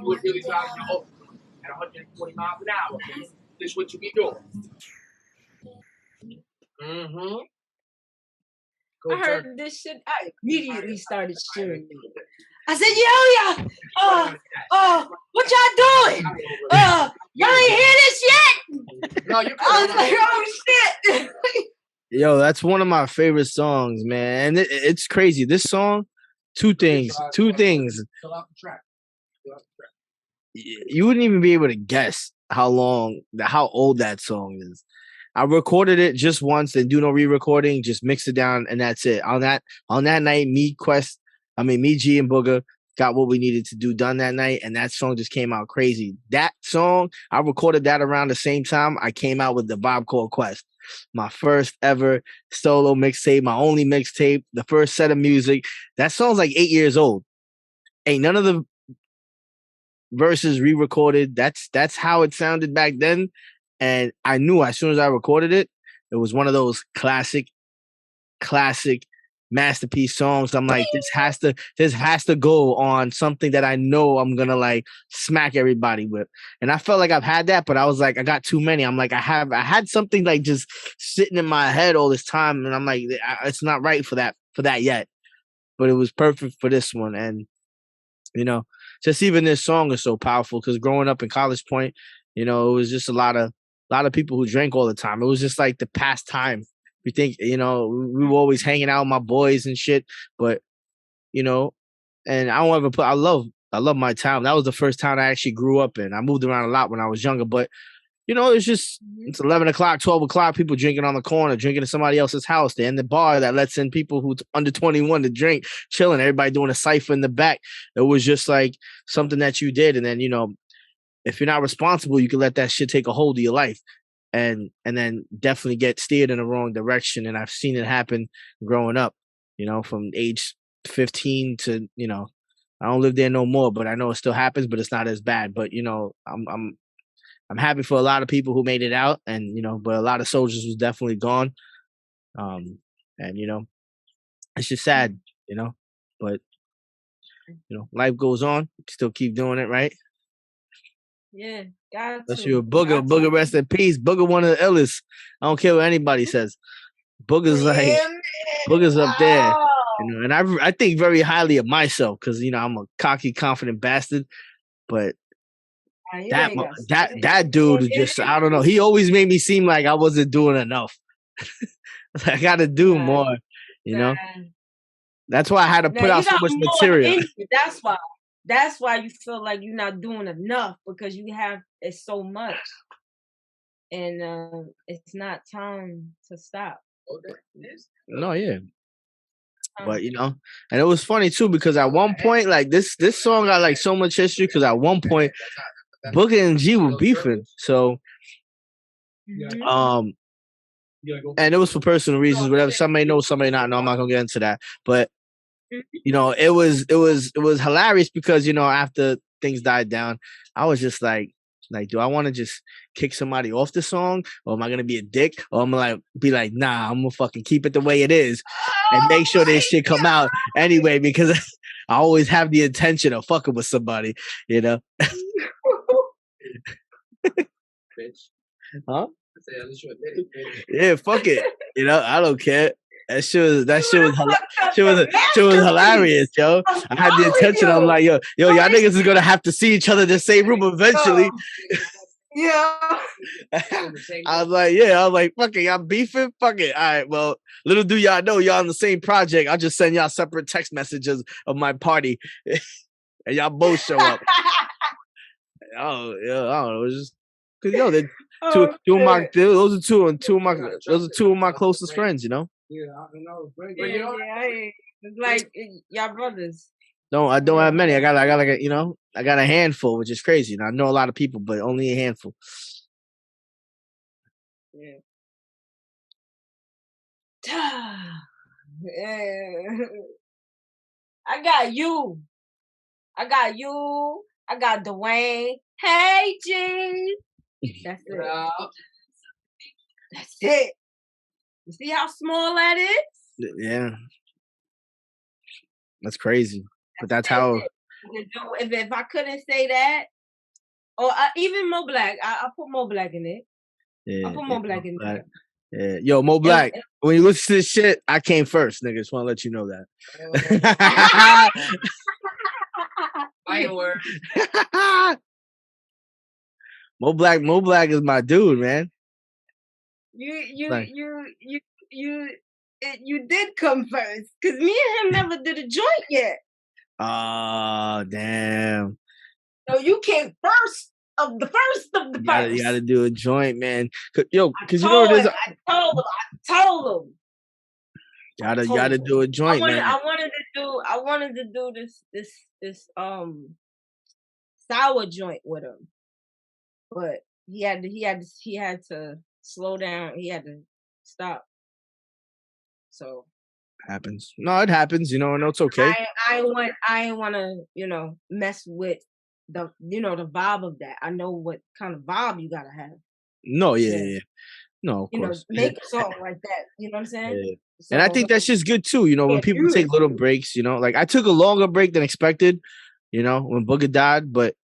would really drive your own at 120 miles an hour. This is what you be doing. Mm-hmm. I heard this shit. I immediately started sharing it. I said, what y'all doing? Y'all ain't hear this yet? No, you I was like, oh shit. Yo, that's one of my favorite songs, man. And it's crazy. This song, two things. Fill out the track. You wouldn't even be able to guess how old that song is. I recorded it just once and do no re-recording, just mix it down, and that's it. On that night, me, G and Booger got what we needed to do done that night, and that song just came out crazy. That song, I recorded that around the same time I came out with the Vibe called Quest. My first ever solo mixtape, my only mixtape, the first set of music. That song's like 8 years old. Ain't none of the verses re-recorded. That's how it sounded back then. And I knew as soon as I recorded it, it was one of those classic masterpiece songs. I'm like, this has to go on something that I know I'm gonna like smack everybody with. And I felt like I've had that, but I was like, I got too many. I'm like, I had something like just sitting in my head all this time, and I'm like, it's not right for that yet. But it was perfect for this one. And just even this song is so powerful because growing up in College Point, it was just a lot of people who drank all the time. It was just like the pastime We think, you know, we were always hanging out with my boys and shit, but you know, and I don't ever put. I love my town. That was the first town I actually grew up in. I moved around a lot when I was younger, but you know, it's just it's 11 o'clock, 12 o'clock. People drinking on the corner, drinking at somebody else's house. They're in the bar that lets in people who's under 21 to drink, chilling. Everybody doing a cipher in the back. It was just like something that you did, and then you know, if you're not responsible, you can let that shit take a hold of your life, and then definitely get steered in the wrong direction. And I've seen it happen growing up. You know, from age 15 to you know, I don't live there no more, but I know it still happens, but it's not as bad. But you know, I'm happy for a lot of people who made it out, and you know, but a lot of soldiers was definitely gone. And you know, it's just sad, you know, but you know, life goes on. Still keep doing it, right? Yeah, got Unless to. you're a booger, Got to. booger rest in peace. Booger one of the illest. I don't care what anybody says. Booger's like Yeah, man. Booger's up there. Oh, You know, and I think very highly of myself because you know I'm a cocky, confident bastard. But you that ain't got that dude is just I don't know. He always made me seem like I wasn't doing enough. I got to do more. You know, that's why I had to now put out you so got much more material. in you. That's why. That's why you feel like you're not doing enough because you have it's so much, and it's not time to stop. No, yeah. But you know, and it was funny too because at one point, like this song got like so much history because at one point, Booker and G were beefing. So, and it was for personal reasons, whatever. Some may know, some may not know. I'm not gonna get into that. But you know, it was hilarious because you know after things died down, I was just like, do I want to just kick somebody off the song, or am I gonna be a dick, or I'm gonna like be like, nah, I'm gonna fucking keep it the way it is and make sure this shit come out anyway because I always have the intention of fucking with somebody, you know. Huh? Yeah, fuck it. You know, I don't care. That shit was hilarious, yo. I had the intention. I'm like, yo, y'all niggas is gonna have to see each other in the same room eventually. Yeah. I was like, fuck it, y'all beefing? Fuck it. All right, well, little do y'all know y'all on the same project. I'll just send y'all separate text messages of my party. And y'all both show up. Oh, yeah, I don't know. It's just because those are two of my closest friends, you know? Yeah, it's like y'all brothers. No, I don't have many. I got like I got a handful, which is crazy. And I know a lot of people, but only a handful. Yeah. I got you. I got Dwayne. Hey, G. That's it. That's it. You see how small that is? Yeah. That's crazy. But that's how. If I couldn't say that, or even Mo Black, I put Mo Black in it. Yeah, I put Mo Black in there. Yeah, yo, Mo Black. When you listen to this shit, I came first, nigga. Just want to let you know that. Mo Black is my dude, man. You did come first because me and him never did a joint yet. Oh, damn. So you came first of the first. You gotta do a joint, man. Yo, because you know what it is. I told him. You gotta do a joint, man. I wanted to do this sour joint with him, but he had to slow down. He had to stop. So happens. No, it happens. You know, and it's okay. I want to mess with the the vibe of that. I know what kind of vibe you gotta have. No, yeah. No, of course. Make a song like that. You know what I'm saying? Yeah. So, and I think that's just good too. You know, when people take little breaks. You know, like I took a longer break than expected. You know, when Booger died, but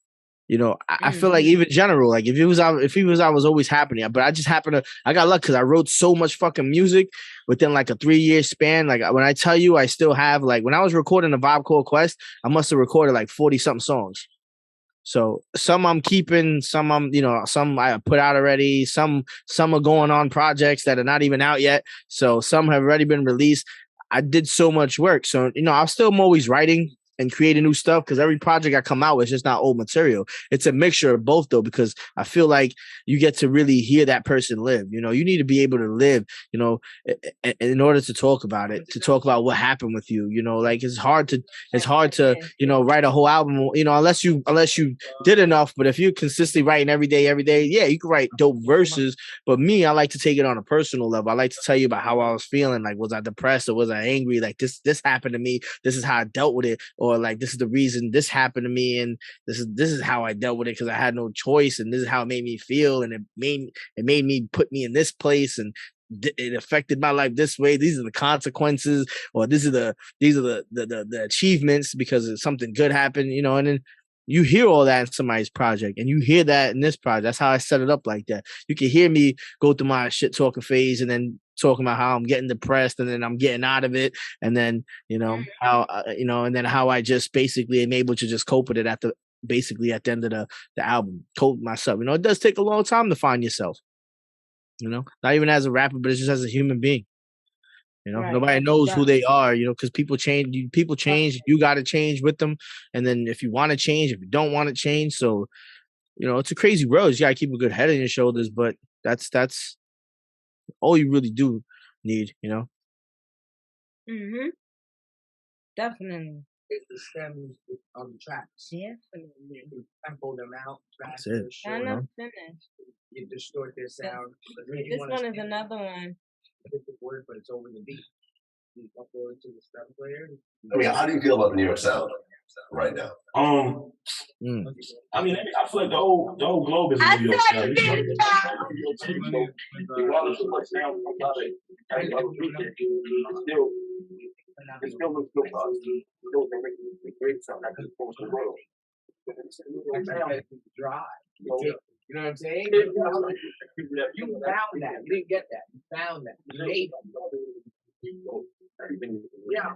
you know, I feel like even general, like if he was out, I was always happening. But I just happened to, I got lucky because I wrote so much fucking music within like a 3-year span. Like when I tell you, I still have like when I was recording the Vibe called Quest, I must have recorded like 40 something songs. So some I'm keeping, some some I put out already. Some are going on projects that are not even out yet. So some have already been released. I did so much work. So, I still am always writing and creating new stuff because every project I come out with is just not old material. It's a mixture of both though, because I feel like you get to really hear that person live. You need to be able to live, in order to talk about it, to talk about what happened with you. Like it's hard to write a whole album, unless you did enough. But if you're consistently writing every day, yeah, you can write dope verses. But me, I like to take it on a personal level. I like to tell you about how I was feeling. Like, was I depressed or was I angry? Like this happened to me. This is how I dealt with it. Or like, this is the reason this happened to me. And this is how I dealt with it because I had no choice. And this is how it made me feel. And it made me put me in this place. And it affected my life this way. These are the consequences, or these are the achievements because something good happened, and then you hear all that in somebody's project, and you hear that in this project. That's how I set it up like that. You can hear me go through my shit talking phase, and then talking about how I'm getting depressed, and then I'm getting out of it, and then how and then how I just basically am able to just cope with it at the end of the album, cope myself. It does take a long time to find yourself. Not even as a rapper, but it's just as a human being. Right. Nobody knows who they are, because people change. You got to change with them. And then if you want to change, if you don't want to change. So, it's a crazy world. You got to keep a good head on your shoulders, but that's all you really do need, Mm-hmm. Definitely. It's the stems of the tracks. Definitely. You tempo them out. That's it. I'm not finished. You distort their sound. This one is another one. Different word, but it's over the beat. You upload it to the stem player. I mean, how do you feel about the New York sound right now? I mean, I feel like the whole globe is a New York sound. Regardless of what sound comes out of it, it still looks good for us. It still makes a great sound that can force the world. Dry. You know what I'm saying? You found that. You didn't get that. You found that. You made it. Yeah.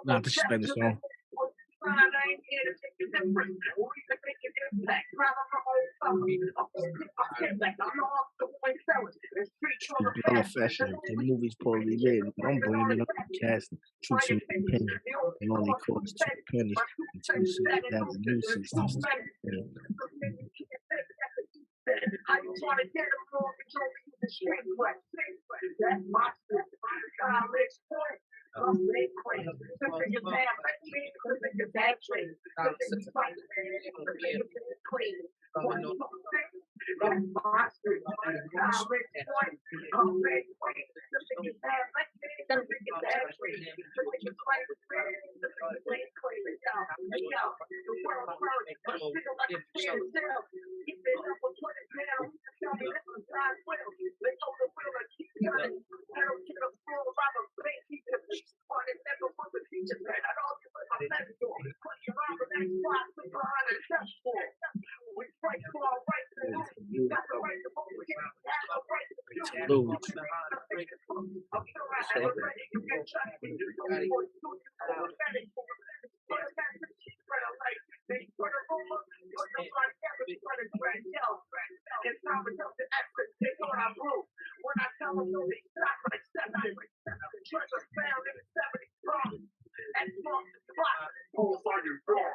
Not to spend the song. Fashion. The movie's poorly written. Don't blame it on the cast. Truths in the opinion. It only costs 2 pennies. And 2 cents that the nuisance. I just want to get them all control the street. That's my point. They crazy. Something is bad. Something is bad. Something is right. Something is clean. That's my street. College point. Something is bad. Something is bad. Something is right. Something is clean. Yo, the world first. Still like a kid itself. Keep it up or put it down. Tell me this is God's will. They told the will and keep turning. I don't get a fool around the bank. Keep the peace on it. Never want the teacher man. I don't give a mess for. Put your arm in that spot. Put behind a chest for. We fight for our right to life. You got the right to vote. You have the right to kill. I'm sure I have a right to get trapped. You know what to do. They put a rumor, put your blood together, try to drag yo. It's time to tell the experts, they thought I blew. When I tell them, no, they stop like 7. Treasure found in the 70s bomb. And from the clock, who's on your door?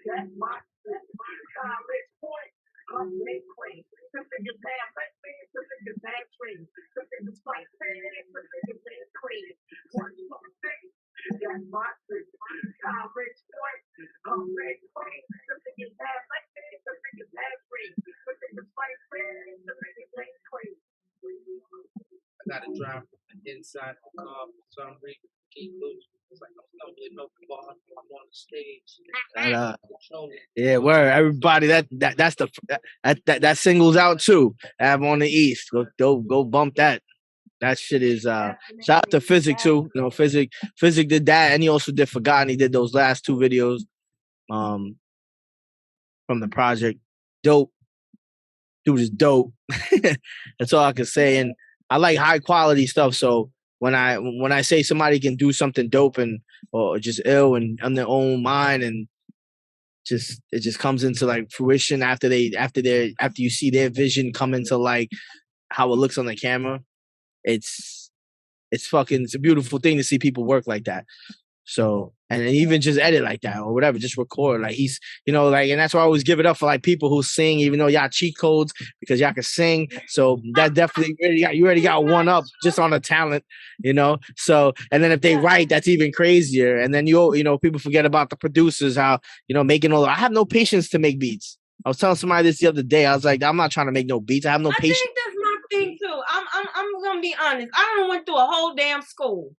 That's my college point. I'm big queen. Something is bad, let's be something is bad tree. Something is fight, something is bad clean. One thing. That's my street. College point. I'm big queen. Something is bad, let's be something is bad tree. Something is fight, something is bad clean. I got to drive inside the car for some reason. Keep losing. It's like I'm stumbling over the bar. I'm on the stage. Yeah, word. Everybody, that's the that single's out too. Have on the East. Go bump that. That shit is Definitely shout out to Physic that. too. You know, Physic did that, and he also did Forgotten. He did those last 2 videos um from the project. Dope. Dude is dope. That's all I can say. And I like high quality stuff. So when I say somebody can do something dope and or just ill and on their own mind and just it just comes into like fruition after you see their vision come into like how it looks on the camera. It's it's a beautiful thing to see people work like that. So, and even just edit like that or whatever, just record. Like he's, like, and that's why I always give it up for like people who sing, even though y'all cheat codes because y'all can sing. So that definitely you already got one up just on the talent, So, and then if they write, that's even crazier. And then people forget about the producers, how making all. I have no patience to make beats. I was telling somebody this the other day. I was like, I'm not trying to make no beats. I have no patience. I think that's my thing too. I'm gonna be honest. I don't went through a whole damn school.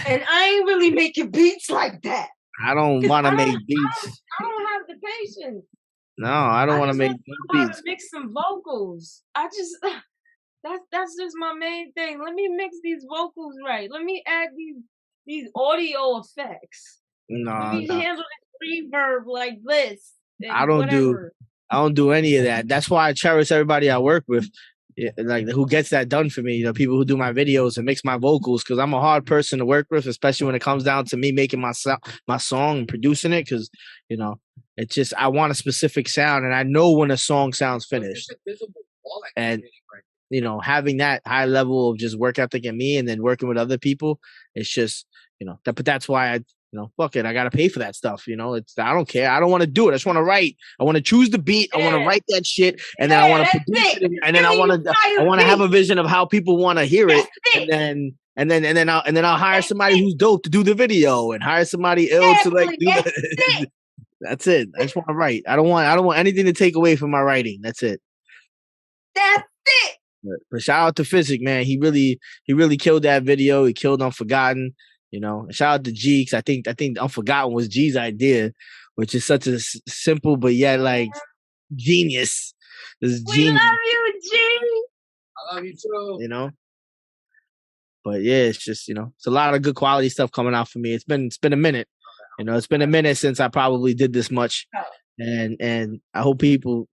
And I ain't really making beats like that. I don't want to make beats. I don't have the patience. No, I don't want to make beats. Mix some vocals. That's just my main thing. Let me mix these vocals right. Let me add these audio effects. Let me handle this reverb like this. I don't do any of that. That's why I cherish everybody I work with. Like who gets that done for me, people who do my videos and mix my vocals, because I'm a hard person to work with, especially when it comes down to me making my song and producing it, because it's just I want a specific sound and I know when a song sounds finished. And having that high level of just work ethic in me and then working with other people, it's just but that's why I fuck it. I gotta pay for that stuff. I don't care. I don't want to do it. I just want to write. I want to choose the beat. I want to write that shit, and then I want to produce it. And then I want to have a vision of how people want to hear it. And then I'll hire somebody who's dope to do the video, and hire somebody ill to like do the. That's it. I just want to write. I don't want anything to take away from my writing. That's it. That's it. But shout out to Physic, man. He really killed that video. He killed Unforgotten. Shout out to G, because I think Unforgotten was G's idea, which is such a simple but yet like genius. We love you, G. I love you too. But yeah, it's just it's a lot of good quality stuff coming out for me. It's been a minute. It's been a minute since I probably did this much, and I hope people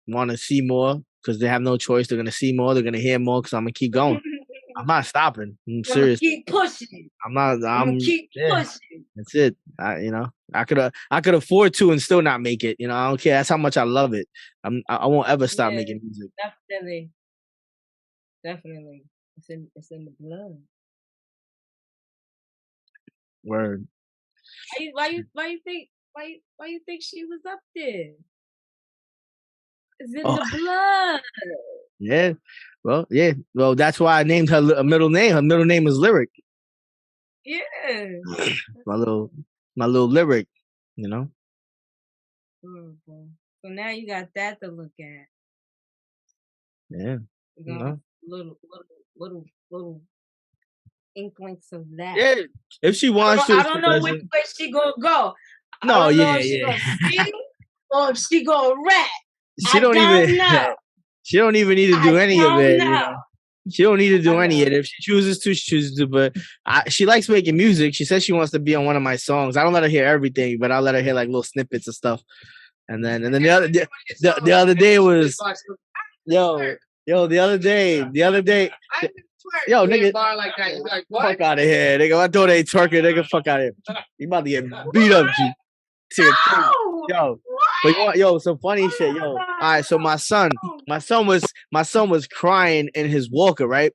want to see more because they have no choice. They're gonna see more. They're gonna hear more because I'm gonna keep going. I'm not stopping. I'm serious. Keep pushing. I'm keep pushing. That's it. I could afford to and still not make it. I don't care. That's how much I love it. I won't ever stop making music. Definitely. It's in the blood. Word. Why you think she was up there? It's in the blood. Yeah. Well, that's why I named her a middle name. Her middle name is Lyric. Yeah. my little Lyric, So now you got that to look at. Yeah. Little inklings of that. Yeah. If she wants to, I don't know which way she gonna go. No, If she gonna sing or if she gonna rap. She don't even need to do any of it. She don't need to do any of it. If she chooses to, she chooses to. But she likes making music. She says she wants to be on one of my songs. I don't let her hear everything, but I'll let her hear like little snippets of stuff. And then the other day was the other day. Yo, nigga, like that. Like, fuck out of here, nigga. I thought they twerking, nigga. Fuck out of here. You about to get beat up, G. Yo, but some funny shit, yo. All right, so my son was crying in his walker, right?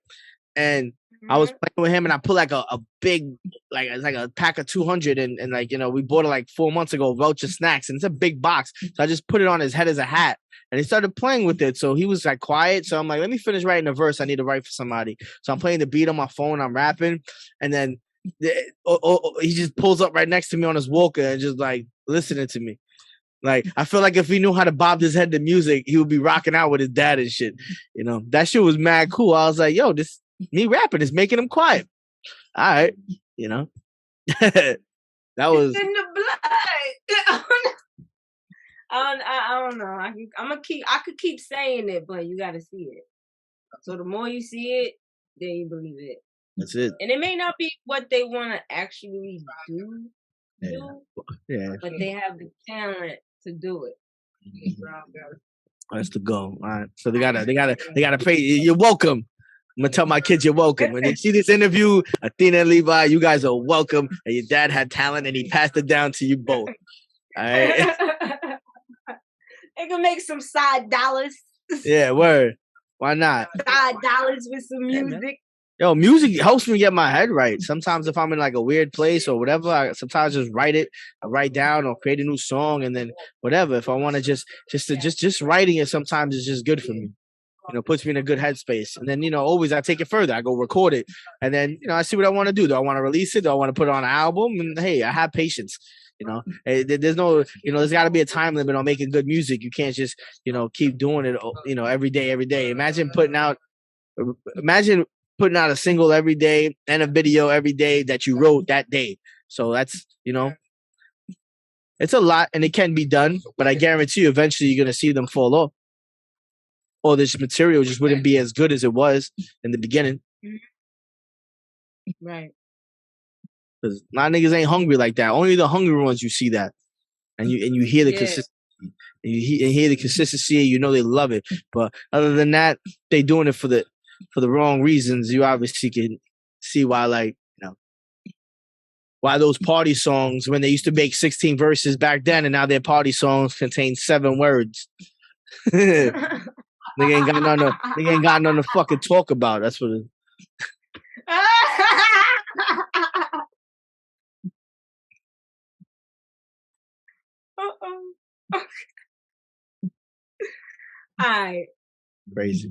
And I was playing with him, and I put like a big, like it's like a pack of 200, and like we bought it like 4 months ago, Vulture Snacks, and it's a big box. So I just put it on his head as a hat, and he started playing with it. So he was like quiet. So I'm like, let me finish writing a verse. I need to write for somebody. So I'm playing the beat on my phone. I'm rapping, and then he just pulls up right next to me on his walker and just like listening to me. Like, I feel like if he knew how to bob his head to music, he would be rocking out with his dad and shit. That shit was mad cool. I was like, yo, this me rapping is making him quiet. All right. That was in the blood. I don't know. I could keep saying it, but you got to see it. So the more you see it, then you believe it. That's it. And it may not be what they want to actually do, but they have the talent to do it. That's the goal. All right. So they gotta pray. You're welcome. I'm gonna tell my kids you're welcome. When they see this interview, Athena and Levi, you guys are welcome. And your dad had talent and he passed it down to you both. All right. They can make some side dollars. Yeah, word. Why not? Side dollars with some music. Yo, music helps me get my head right. Sometimes if I'm in like a weird place or whatever, I sometimes just write down or create a new song, and then whatever. If I want to just writing it sometimes is just good for me. You know, puts me in a good headspace. And then, always I take it further. I go record it. And then, I see what I want to do. Do I want to release it? Do I want to put it on an album? And hey, I have patience. There's no, there's got to be a time limit on making good music. You can't just, keep doing it, every day. Imagine putting out a single every day and a video every day that you wrote that day. So that's, it's a lot and it can be done, but I guarantee you eventually you're going to see them fall off. Or this material just wouldn't be as good as it was in the beginning. Right. Because a lot of niggas ain't hungry like that. Only the hungry ones you see that. And you hear the consistency. And you hear the consistency, they love it. But other than that, they doing it for the wrong reasons. You obviously can see why, why those party songs, when they used to make 16 verses back then, and now their party songs contain 7 words. They ain't got nothing to fucking talk about. That's what it is. All right. Crazy.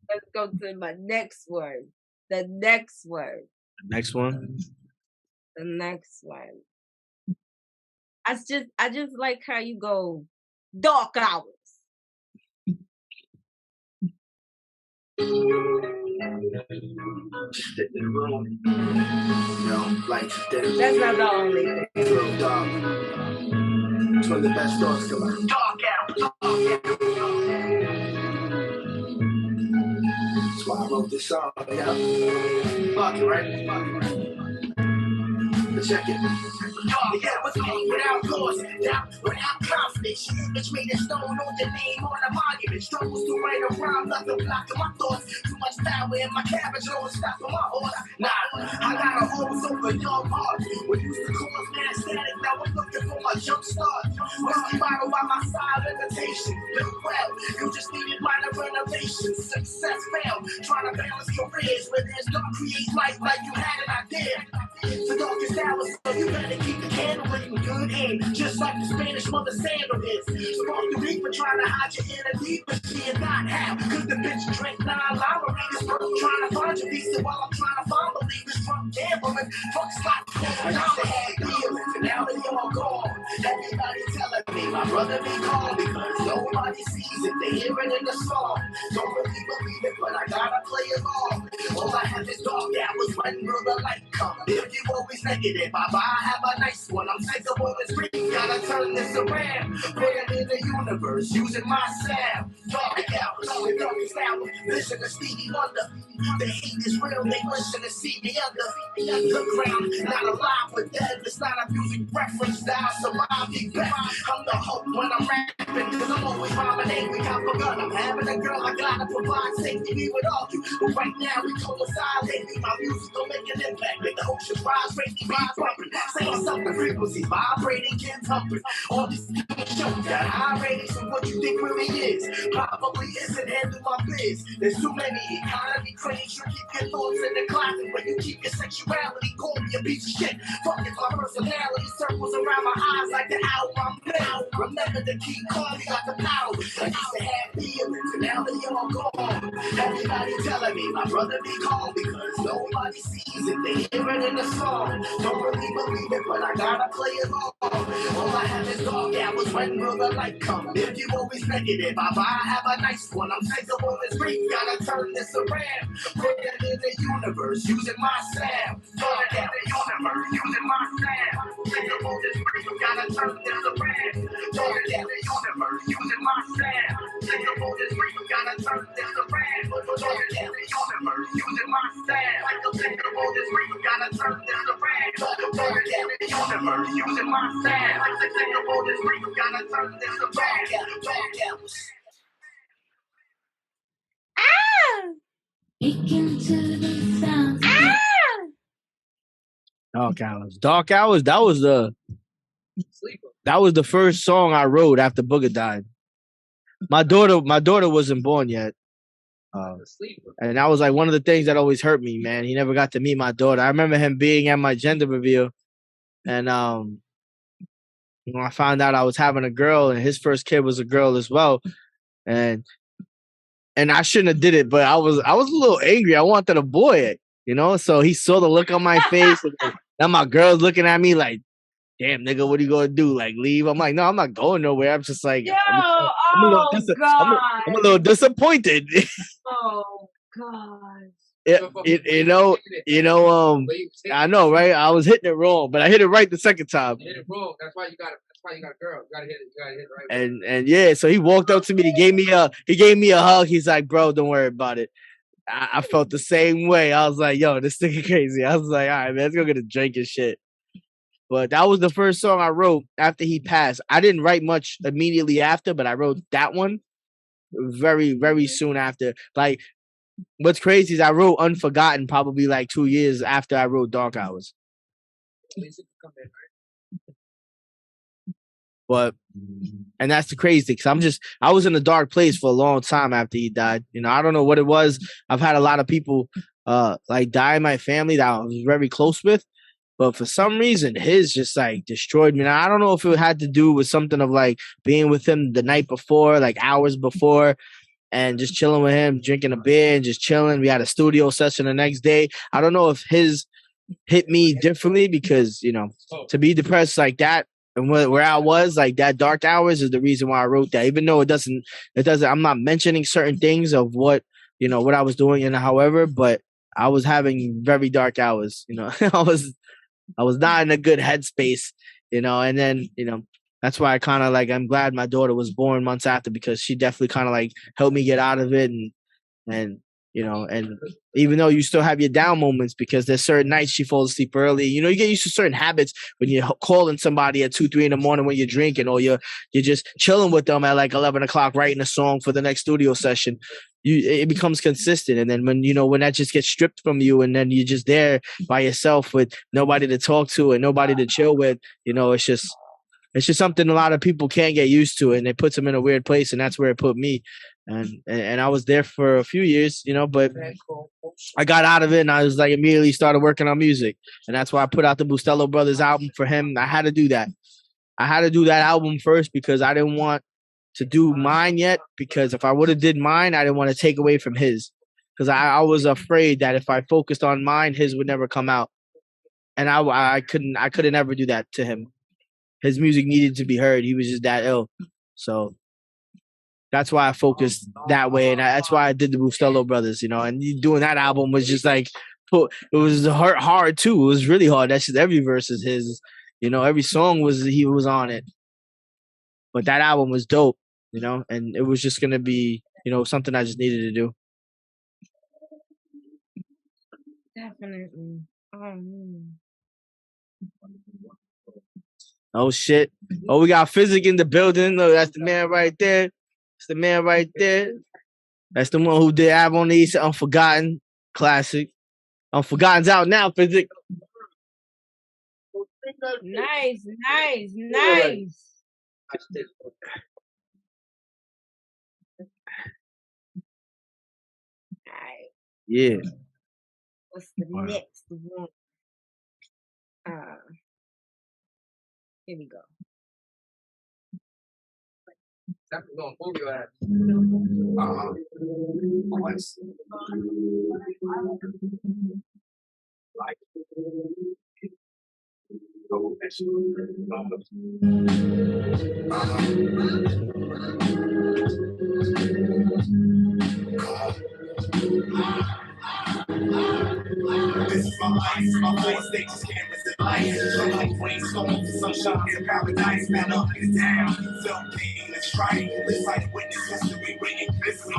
Let's go to my next word. The next word. The next one? The next one. I just like how you go dark hours. That's not the only thing. It's when the best thoughts come out. Dark hours. That's why I wrote this song, yeah. Fuck it, right? Check it. Yeah, what's me without cause, doubt without confidence. It's made a stone on the name on a monument. Struggles to write a rhyme, nothing blocking my thoughts. Too much power in my cabbage, no stopping my order. Nah, I got a hose over young heart. What used to cause mad static, now I'm looking for my jump start. Whiskey bottle by my side, invitation. Built well, you just needed minor renovations. Success failed, trying to balance careers where there's no create life like you had an idea. The darkest hours, so you better keep the candle lit in good aim, just like the Spanish mother sandal is. Spark the reaper trying to hide your inner deep, but she is not how. Cause the bitch drank 9 margaritas, trying to find your visa while I'm trying to find believers. From gambling, fuck slot, I used to have feelings, and now they all gone. Everybody telling me my brother be calm because nobody sees it, they hear it in the song. Don't really believe it, but I gotta play along. All I have is dark hours, when will the light come? If you always negative, bye-bye, have a nice one. I'm sick of all this green, gotta turn this around. Put it in the universe, using my sound. Dark hours, the darkest hour, listen to Stevie Wonder. The hate is real, they listen to see me under the ground. Not alive but dead, it's not a music reference that I survive, be back. I'm the hope when I'm rapping, cause I'm always rhyming angry, got begun. I'm having a girl, I gotta provide safety, we would argue. But right now, we coincide lately. My music don't make an impact, make the ocean rise, raise me, rise, bumping. Saying something, frequencies vibrating, can't thumping. All these shows got high ratings from what you think really is. Probably isn't handle my biz. There's too many economy cranes. You keep your thoughts in the closet when you keep your sexuality. Call me a piece of shit. Fuck it, my personality circles around my eyes like the owl. I'm now. Remember to keep calm, you got the power. I used to have feelings, and now they all gone. Everybody telling me my brother be calm because nobody sees it. They hear it in the song. Don't really believe it, but I gotta play it along. All I have is dark hours, when will the light come? If you always negative, bye-bye, have a nice one. I'm sick of all this grief, gotta turn this around. Put it in the universe, using my sound. Put it in the universe, using my sound. Sick of all this grief, gotta turn this around. Put it in the universe, using my sound. Sick of all this grief, gotta turn this around. Put it in the universe, using my this ring, you gotta turn this around. Talk about it in the universe, using my sound. Think about this ring, you gotta turn this around. Into the sounds. Dark Hours. Dark Hours. That was the first song I wrote after Booger died. My daughter wasn't born yet. And that was like one of the things that always hurt me, man. He never got to meet my daughter. I remember him being at my gender reveal, and I found out I was having a girl, and his first kid was a girl as well, and I shouldn't have did it, but I was a little angry. I wanted a boy, So he saw the look on my face, and now my girl's looking at me like, "Damn, nigga, what are you gonna do? Like leave?" I'm like, "No, I'm not going nowhere." I'm just like, I'm a little disappointed. Oh God. I know, right? I was hitting it wrong, but I hit it right the second time. You hit it wrong. That's why you got a girl. You gotta hit it right. And yeah, so he walked up to me. He gave me a hug. He's like, "Bro, don't worry about it." I felt the same way. I was like, "Yo, this nigga crazy." I was like, "All right, man, let's go get a drink and shit." But that was the first song I wrote after he passed. I didn't write much immediately after, but I wrote that one very, very soon after. Like, what's crazy is I wrote Unforgotten probably like 2 years after I wrote Dark Hours. But, and that's the crazy because I was in a dark place for a long time after he died. I don't know what it was. I've had a lot of people like die in my family that I was very close with. But for some reason, his just like destroyed me. Now, I don't know if it had to do with something of like being with him the night before, like hours before, and just chilling with him, drinking a beer and just chilling. We had a studio session the next day. I don't know if his hit me differently because, to be depressed like that and where I was, like that Dark Hours is the reason why I wrote that. Even though it doesn't, I'm not mentioning certain things of what I was doing and however, but I was having very dark hours, I was not in a good headspace, and then, that's why I kind of like, I'm glad my daughter was born months after because she definitely kind of like helped me get out of it. And even though you still have your down moments because there's certain nights she falls asleep early, you get used to certain habits when you're calling somebody at 2, 3 in the morning when you're drinking or you're just chilling with them at like 11 o'clock, writing a song for the next studio session. It becomes consistent. And then when that just gets stripped from you and then you're just there by yourself with nobody to talk to and nobody to chill with, it's just something a lot of people can't get used to, and it puts them in a weird place, and that's where it put me. And I was there for a few years, but I got out of it, and I was like immediately started working on music, and that's why I put out the Bustelo Brothers album for him. I had to do that. I had to do that album first because I didn't want to do mine yet, because if I would have did mine, I didn't want to take away from his, because I was afraid that if I focused on mine, his would never come out, and I couldn't ever do that to him. His music needed to be heard. He was just that ill. So that's why I focused that way. And that's why I did the Bustelo Brothers, and doing that album was just like, it was hard too. It was really hard. That's just every verse is his, every song he was on it. But that album was dope, and it was just going to be, something I just needed to do. Definitely. Oh shit! Oh, we got Physic in the building. Look, that's the man right there. That's the man right there. That's the one who did Avon Unforgotten classic. Unforgotten's out now. Physic. Nice. Yeah. What's the next one? Here we go. That's gonna move your ass. This is my life, my voice stages, cameras and lights. Show like rainstorms, sunshine in paradise. Man up and down, felt pain and strife. This like witness history written. This is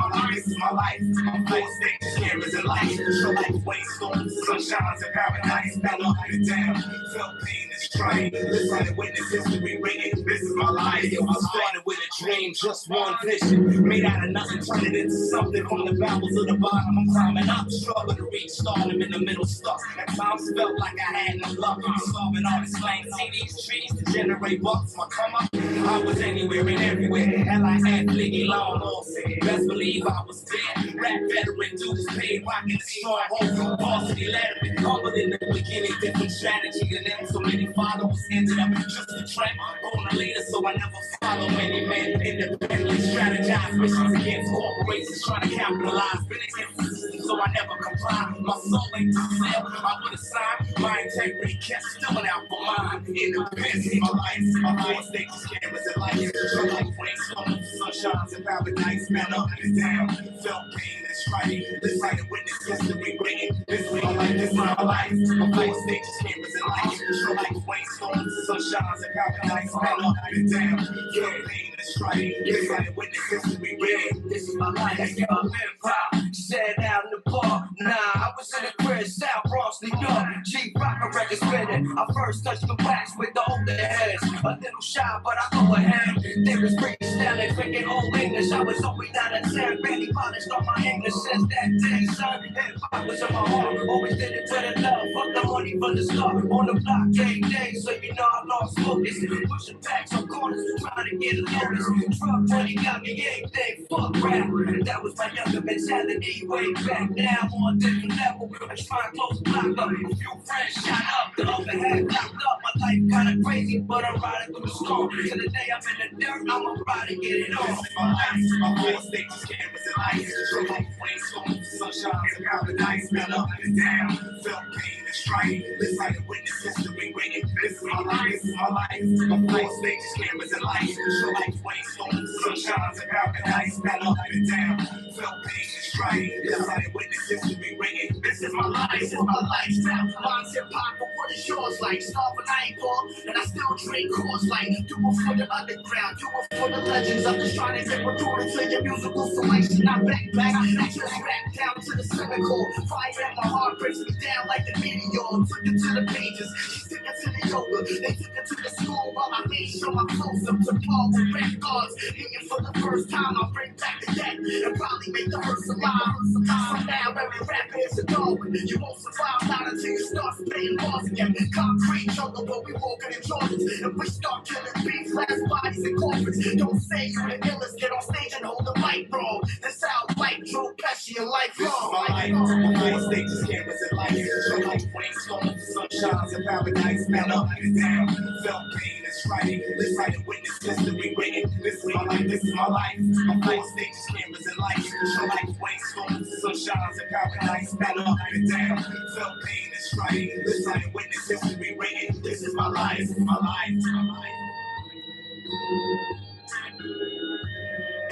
my life, my voice stages, cameras and lights. Show like rainstorms, sunshine. sunshines and paradise. Fell up and down, felt pain and strain. Listen to witness history written. This is my life. I started with a dream, just one vision. Made out of nothing, turned it into something. From the bowels of the bottom, I'm climbing up. Struggle to reach stardom in the middle stuck. At times felt like I had no luck. Solving all this lane, see these trees to generate bucks. My come up, I was anywhere and everywhere. Hell, I had fliggy long lost. Best believe I was there. Rap veteran dudes paid, rocking the stronghold from varsity ladder. Humble in the beginning, different strategy. And then so many followers ended up just a trap. On a leader, so I never follow any man independently strategize. Missions against corporations trying to capitalize. Been against the system, so I never comply. My soul ain't to sell, I would have signed. My integrity kept stealing out for mine. Independence in my life, my four stages, cameras and lights. Show like brainstorms, sunshines and paradise. Man up and down, felt pain and strife. This like a witness history written. This is my life, this is my life. My four stages, cameras and lights. Show like brainstorms, sunshines and paradise. Man up and down, felt pain and strife. This like a witness history written. This is my life, yo, empire. Sat out in the bar, nah, I was in the crib, South Bronx, New York. G-Rocker record spinning. I first touched the wax with the older heads. A little shy, but I go ahead. They was British style, they freaking old English. I was always down at 10, barely polished on my English since that day, son. Hip-hop was in my heart, always did it with a love. Fuck the money from the start, on the block, day, so you know I lost focus. Pushing back some corners, trying to get a notice. Drug money got me anything, fuck rap. That was my younger mentality, way back now on a different level. I try and close the block up, a few friends shot up, the other half locked up. My life kinda crazy, but I'm riding through the storm. Till the day I'm in the dirt, I'ma ride and get it on. My life, my four stages, cameras and lights. Show like brainstorms, sunshine and paradise. Fell up and down, felt pain and strife. This like a witness history written. This is my life, this is my life. My four stages, cameras and lights. Show like brainstorms, sunshine and paradise. Fell up and down, felt pain and strife. This like a witness history written. This is my life, this is my lifestyle. Mine's hip-hop, but what is yours like? Starving, I ain't poor, and I still drink course like. Do it for the underground, do it for the legends. I'm just trying to get recorded to your musical selection. I I just back down to the cynical. Fire at my heart breaks me down like the meteor. Took it to the pages, she took it to the yoga. They took it to the school while I made sure my clothes up to Paul with red guards. Hitting for the first time, I'll bring back the dead and probably make the hearse alive. So now every rapper is a Darwin. You won't survive not until you start spitting bars again. Concrete jungle, but we walking in Jordans. And we start killing beef, last bodies and coffins. Don't say you the illest, get on stage and hold the mic, bro. This how like Joe Pesci and lifelong. My four stages, cameras and lights. Show like brainstorms, sunshines and paradise. Fell up and down, felt pain and strife. This like a witness history written. This is my life, this is my life. My four stages, cameras and lights. Show like brainstorms, sunshines and paradise. Fell up and down, felt pain and strife. This like a witness history written. This is my life, this is my life, my life.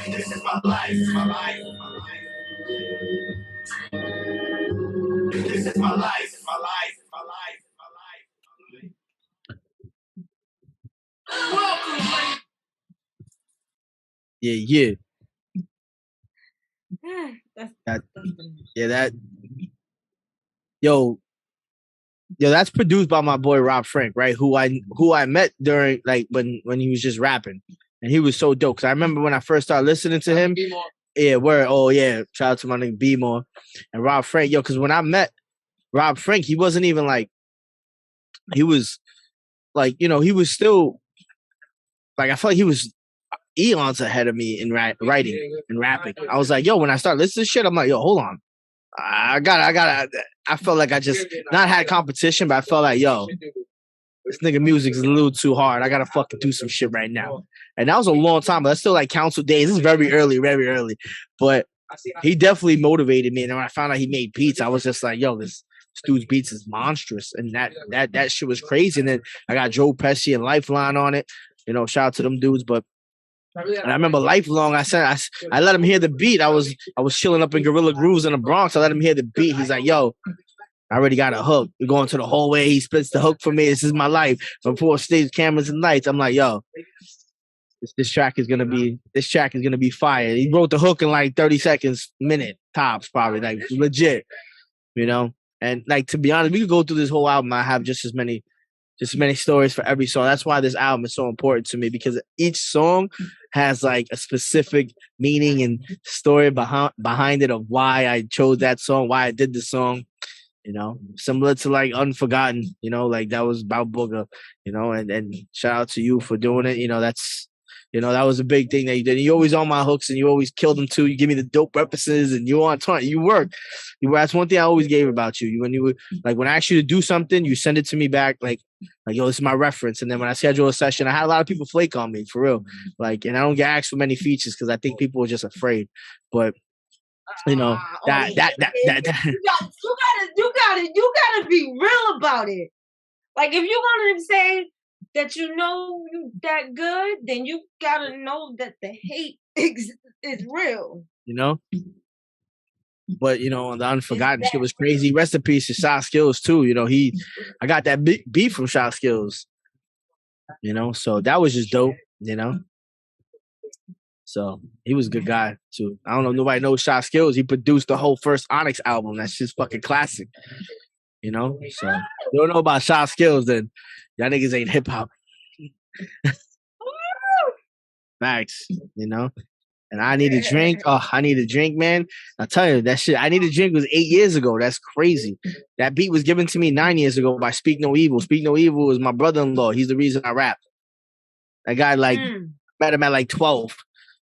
This is my life, my life, my life. This is my life, my life, my life, my life. Welcome, Yeah. That's Yeah, that. Yo, that's produced by my boy Rob Frank, right? Who I met during like when he was just rapping, and he was so dope. Cause I remember when I first started listening to him. Yeah, shout out to my nigga B-More and Rob Frank. Yo, cause when I met Rob Frank, he wasn't even like, he was like, he was still like, I felt like he was eons ahead of me in writing and rapping. I was like, yo, when I started listening to shit, I'm like, yo, hold on. I felt like I just not had competition, but I felt like, yo, this nigga music is a little too hard. I gotta fucking do some shit right now. And that was a long time, but that's still like council days. This is very early. But he definitely motivated me. And when I found out he made beats, I was just like, yo, this dude's beats is monstrous. And that shit was crazy. And then I got Joe Pesci and Lifeline on it. Shout out to them dudes. But and I remember Lifelong, I let him hear the beat. I was chilling up in Gorilla Grooves in the Bronx. I let him hear the beat. He's like, yo, I already got a hook. We're going to the hallway. He splits the hook for me. This is my life. Before stage, cameras, and lights. I'm like, yo, this track is gonna be fire. He wrote the hook in like 30 seconds, minute tops, probably, like legit. And like, to be honest, we could go through this whole album. I have just as many stories for every song. That's why this album is so important to me, because each song has like a specific meaning and story behind it of why I chose that song, why I did the song. You know, similar to like Unforgotten, you know, like that was about Booger, you know, and shout out to you for doing it. You know, that's, you know, that was a big thing that you did. You always on my hooks and you always killed them too. You give me the dope references and you on time. You work. That's one thing I always gave about you. When you were like, when I asked you to do something, you send it to me back like, yo, this is my reference. And then when I schedule a session, I had a lot of people flake on me for real. Like, and I don't get asked for many features because I think people are just afraid. But you know, you gotta be real about it. Like, if you're gonna say that you know you that good, then you gotta know that the hate is real. You know? But, you know, the Unforgotten shit was crazy. Rest in peace to Shot Skills too. You know, I got that beat from Shot Skills. You know, so that was just dope, you know? So he was a good guy too. I don't know if nobody knows Shot Skills. He produced the whole first Onyx album. That's just fucking classic. You know? So if you don't know about Shot Skills, then y'all niggas ain't hip hop. Facts, you know? And I Need a Drink. Oh, I Need a Drink, man. I tell you, that shit, I Need a Drink was 8 years ago. That's crazy. That beat was given to me 9 years ago by Speak No Evil. Speak No Evil is my brother-in-law. He's the reason I rap. That guy, like, met him at like 12.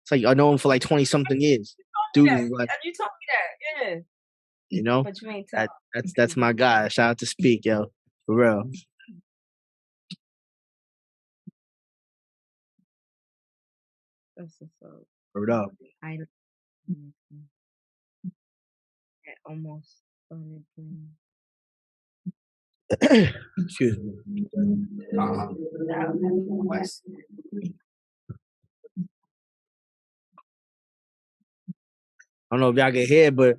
It's like I know him for like 20-something years. Dude, like, you told me that, yeah. You know, but you ain't that's my guy. Shout out to Speak, yo, for real. That's what's up. Word up. I almost started playing. Excuse me. I don't know if y'all can hear, but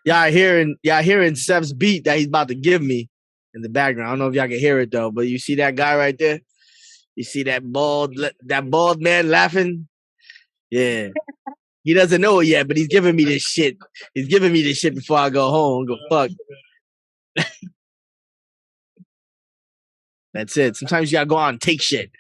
y'all hearing Sev's beat that he's about to give me in the background. I don't know if y'all can hear it though, but you see that guy right there? You see that bald man laughing? Yeah. He doesn't know it yet, but he's giving me this shit. He's giving me this shit before I go home. Go fuck. That's it. Sometimes you gotta go out and take shit.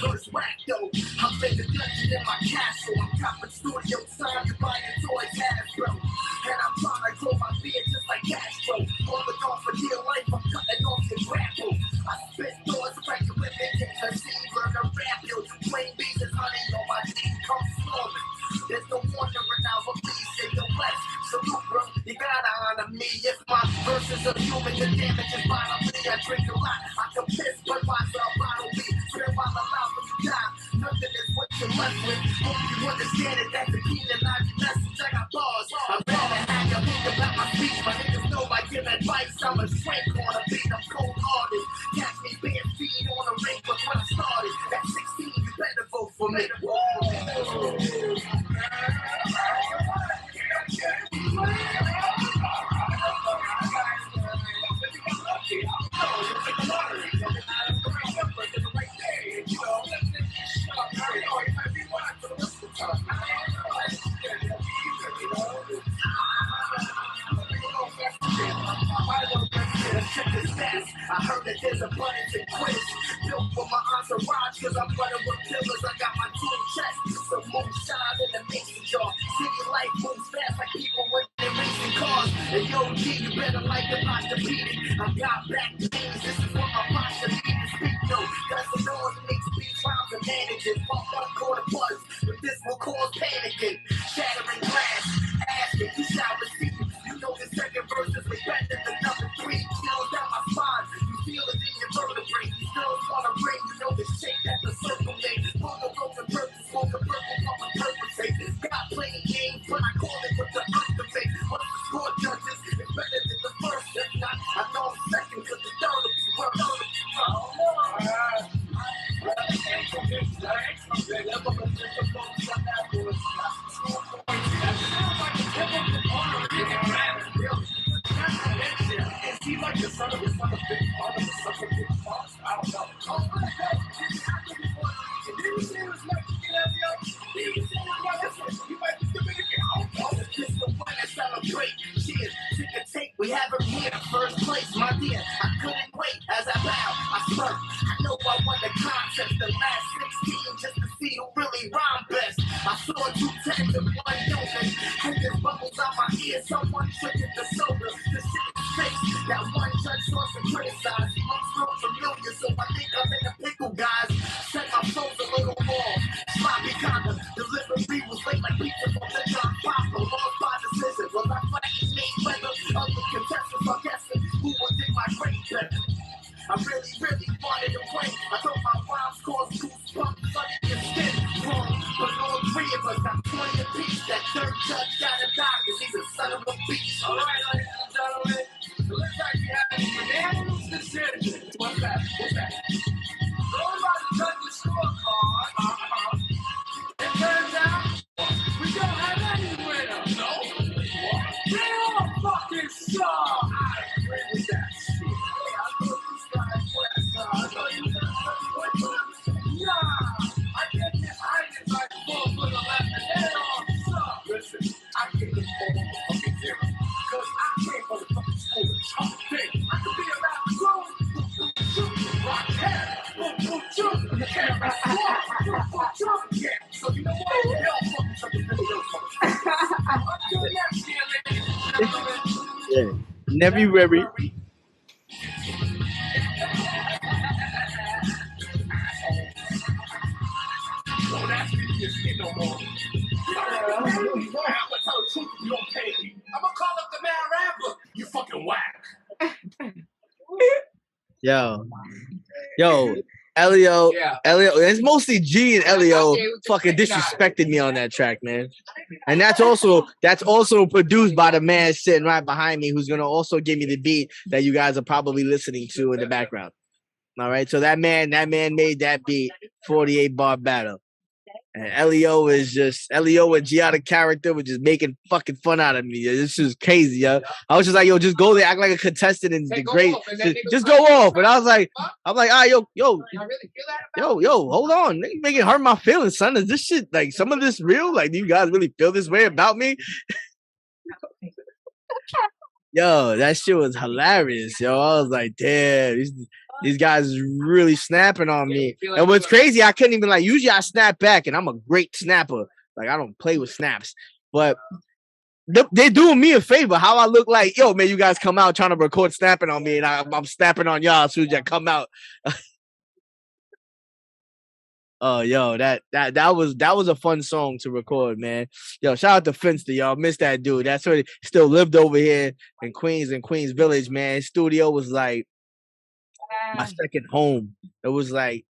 First whack though, I'm in the dungeon in my castle. I'm copping studio time, you buying toys, Hasbro. And I'm trying to grow my beard just like Castro. Holding on for dear life, I'm cutting off your grapple. I spit doors, crack the whip, and get a scene, burger, rap, yo. Plain beans and honey on my team, come storming. There's no wonder now, but please say the West. Salute, bro, you gotta honor me. If my verses are human, the damage is bodily. I drink a lot, I can piss, but why the bottle me? Swear while alive when you die, nothing is what you're left with. Hope you understand it, that's the key to life. Message, I got bars. I'd rather have you think about my speech. My niggas know I give advice. I'm a swank on a beat, I'm cold-hearted. Catch me being feed on a ring, but when I started, at 16, you better vote for me. I heard that there's abundance in quiz. Built for my entourage, cause I'm running with killers. I got my team chest. Some moonshine in the mason jar. City life moves fast like people when they're racing cars. And yo, G, you better like the box to beat it. I got back things, this is what my posture needs. Speak no, that's the noise that makes beats, rhymes, and manages. Fuck one quarter buzz, but this will cause panicking. Shattering glass, asking, you shall receive. You know the second verse is way better than number 3. Chills down my spine, you feel it in your vertebrae. Still on a ring, you know the shape that the circle made. Full of broken purpose, smoke a purple from a perpetrate. Got playing games, but I call it with the activate. What's the score, judges? It's better than the first, if not, I know I'm second, cause the third will be worth it. saw 210 and one Yeoman. And there's bubbles out my ear, someone triggered the soda. The shit is fake, that one judge saw some criticize. Looks real familiar, so I think I'm in the pickle, guys. Set my phone's a little more sloppy kinda. Delivery was late like pizza from the John Papa. Lost by decision, was I flagging me? Whether other contestants are guessing who was in my grade better. I really, really wanted to win. I thought my rhymes caused goosebumps under your skin. Wrong, but all three of us got 20 apiece. That third judge gotta die, cause he's a son of a bitch. Alright, ladies and gentlemen, it looks like we have a unanimous decision. What's that? What's that? Going by the judge's scorecard, it turns out we don't have any winner. No? What? They all fucking suck! I agree with that shit. I thought this guy was, I thought you were nah, I get this hiding like 4 foot 11 and they all suck. Listen, I get the fucking zero. Cause I came from the fucking school of tough things. I could be a rapper, boom, rock hair, boom, boom, jump, the camera, boom, boom, jump, yeah. So you know what? They all fucking suck the video. Until next year, ladies and gentlemen. Yeah. Never worry. Don't ask me to shit no more. I'm gonna tell the truth if you don't pay me. I'm gonna call up the man rapper. You fucking whack. Yo, Elio, Yeah. Elio, it's mostly G and Elio fucking disrespected me on that track, man. And that's also produced by the man sitting right behind me, who's gonna also give me the beat that you guys are probably listening to in the background. All right, so that man made that beat, 48 bar battle. And Elio and G out of character were just making fucking fun out of me. This is crazy, yo. I was just like, yo, just go there, act like a contestant and degrade. Just go off. And I was like, all right, yo, hold on. They making hurt my feelings, son. Is this shit like some of this real? Like, do you guys really feel this way about me? Yo, that shit was hilarious, yo. I was like, damn, these guys is really snapping on me. And what's crazy, I couldn't even usually I snap back and I'm a great snapper. Like, I don't play with snaps. But they're doing me a favor. How I look like, yo, man, you guys come out trying to record snapping on me and I'm snapping on y'all as soon as you come out. Oh, yo, that was a fun song to record, man. Yo, shout out to Finster, y'all. Miss that dude. That's where he still lived over here in Queens Village, man. His studio was like my second home. It was like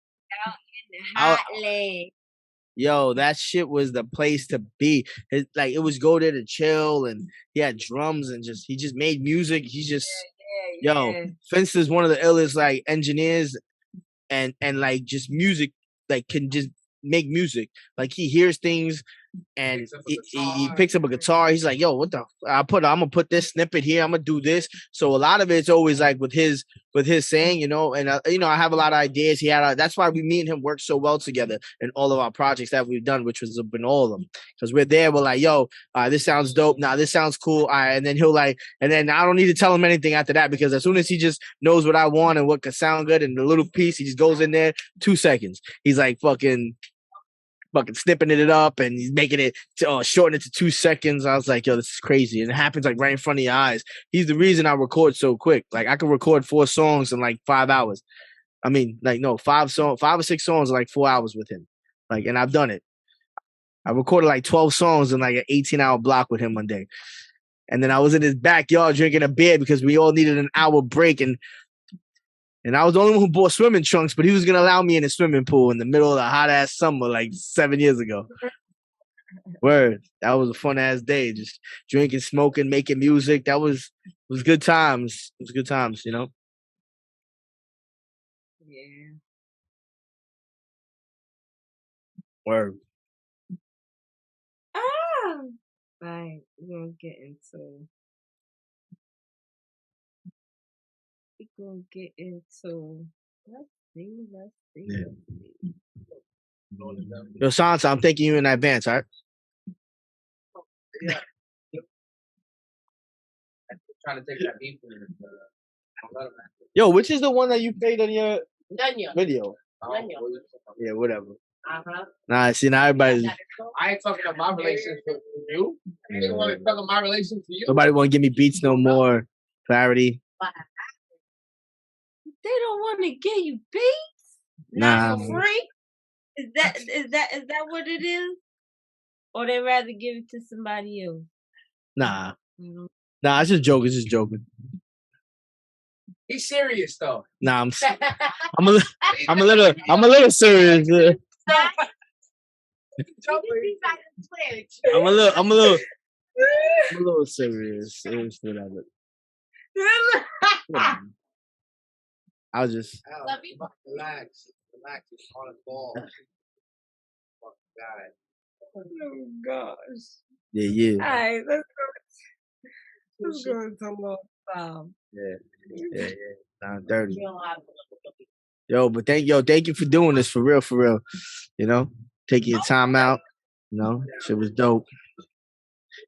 yo, that shit was the place to be. It was go there to chill, and he had drums and he just made music. He just Finster's one of the illest engineers and just music, can just make music. Like, he hears things and he picks up a guitar. He's like, yo, what the I'm gonna put this snippet here, I'm gonna do this. So a lot of it's always with his saying, and I have a lot of ideas. That's why me and him work so well together in all of our projects that we've done, which was been all of them, because we're like, yo, this sounds dope, now this sounds cool, all right. And then he'll and then I don't need to tell him anything after that, because as soon as he just knows what I want and what could sound good and the little piece, he just goes in there 2 seconds. He's like fucking snipping it up, and he's making it shorten it to 2 seconds. I was like, yo, this is crazy. And it happens right in front of your eyes. He's the reason I record so quick. Like, I can record 4 songs in 5 hours. I mean, 5 or 6 songs in 4 hours with him. And I've done it. I recorded 12 songs in an 18-hour block with him one day. And then I was in his backyard drinking a beer because we all needed an hour break, and I was the only one who bought swimming trunks, but he was going to allow me in a swimming pool in the middle of the hot-ass summer 7 years ago. Word. That was a fun-ass day. Just drinking, smoking, making music. It was good times. It was good times, Yeah. Word. Right. We're going to get into... Let's see. Yo, Sansa, I'm thanking you in advance, all right? Yeah. Trying to take that beat for yo, which is the one that you played on your Nanya. video? Nanya. Yeah, whatever. Nah, see now everybody's. I ain't talking about my relationship with you. You didn't want to talk about my relationship to you. Nobody want to give me beats no more. Clarity. They don't want to give you beats. Nah. Not for free. Is that what it is? Or they rather give it to somebody else? Nah. Nah, it's just joking. It's just joking. He's serious though. Nah, I'm a little serious. I'm a little serious. It's whatever. I'll just relax. It's on the ball. Oh gosh. Yeah. All right, let's go into a long time. Yeah. 9:30. Yo, but thank you for doing this for real. You know, taking your time out. You know, shit was dope.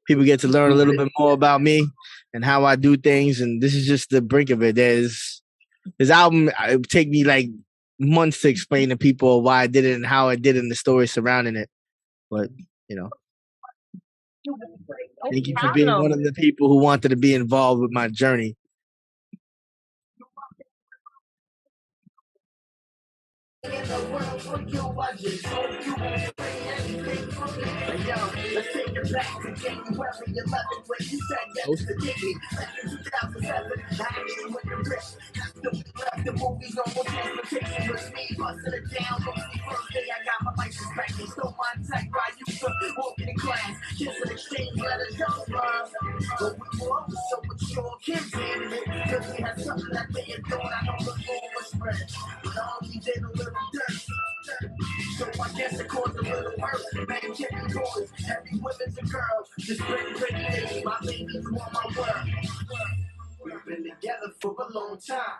People get to learn a little bit more about me and how I do things, and this is just the brink of it. This album, it would take me like months to explain to people why I did it and how I did it and the story surrounding it. But, you know, thank you for being one of the people who wanted to be involved with my journey. Let's take it back to January 11th when you said yes to Disney. Back in 2007, I actually went to risk. Left the movies on what transportation was me. Busting it down, mostly first day I got my license back. They stole my tech ride, used to walk in class. Kids would exchange letters, young love. But we were always so mature, kids hated it. Cause we had something that they adored. I know the floor was spread. But all we did a little dirt. So I guess it caused a little hurt. Man, getting boys, every woman's a girl. Just pretty lady, my baby's on my world. We've been together for a long time.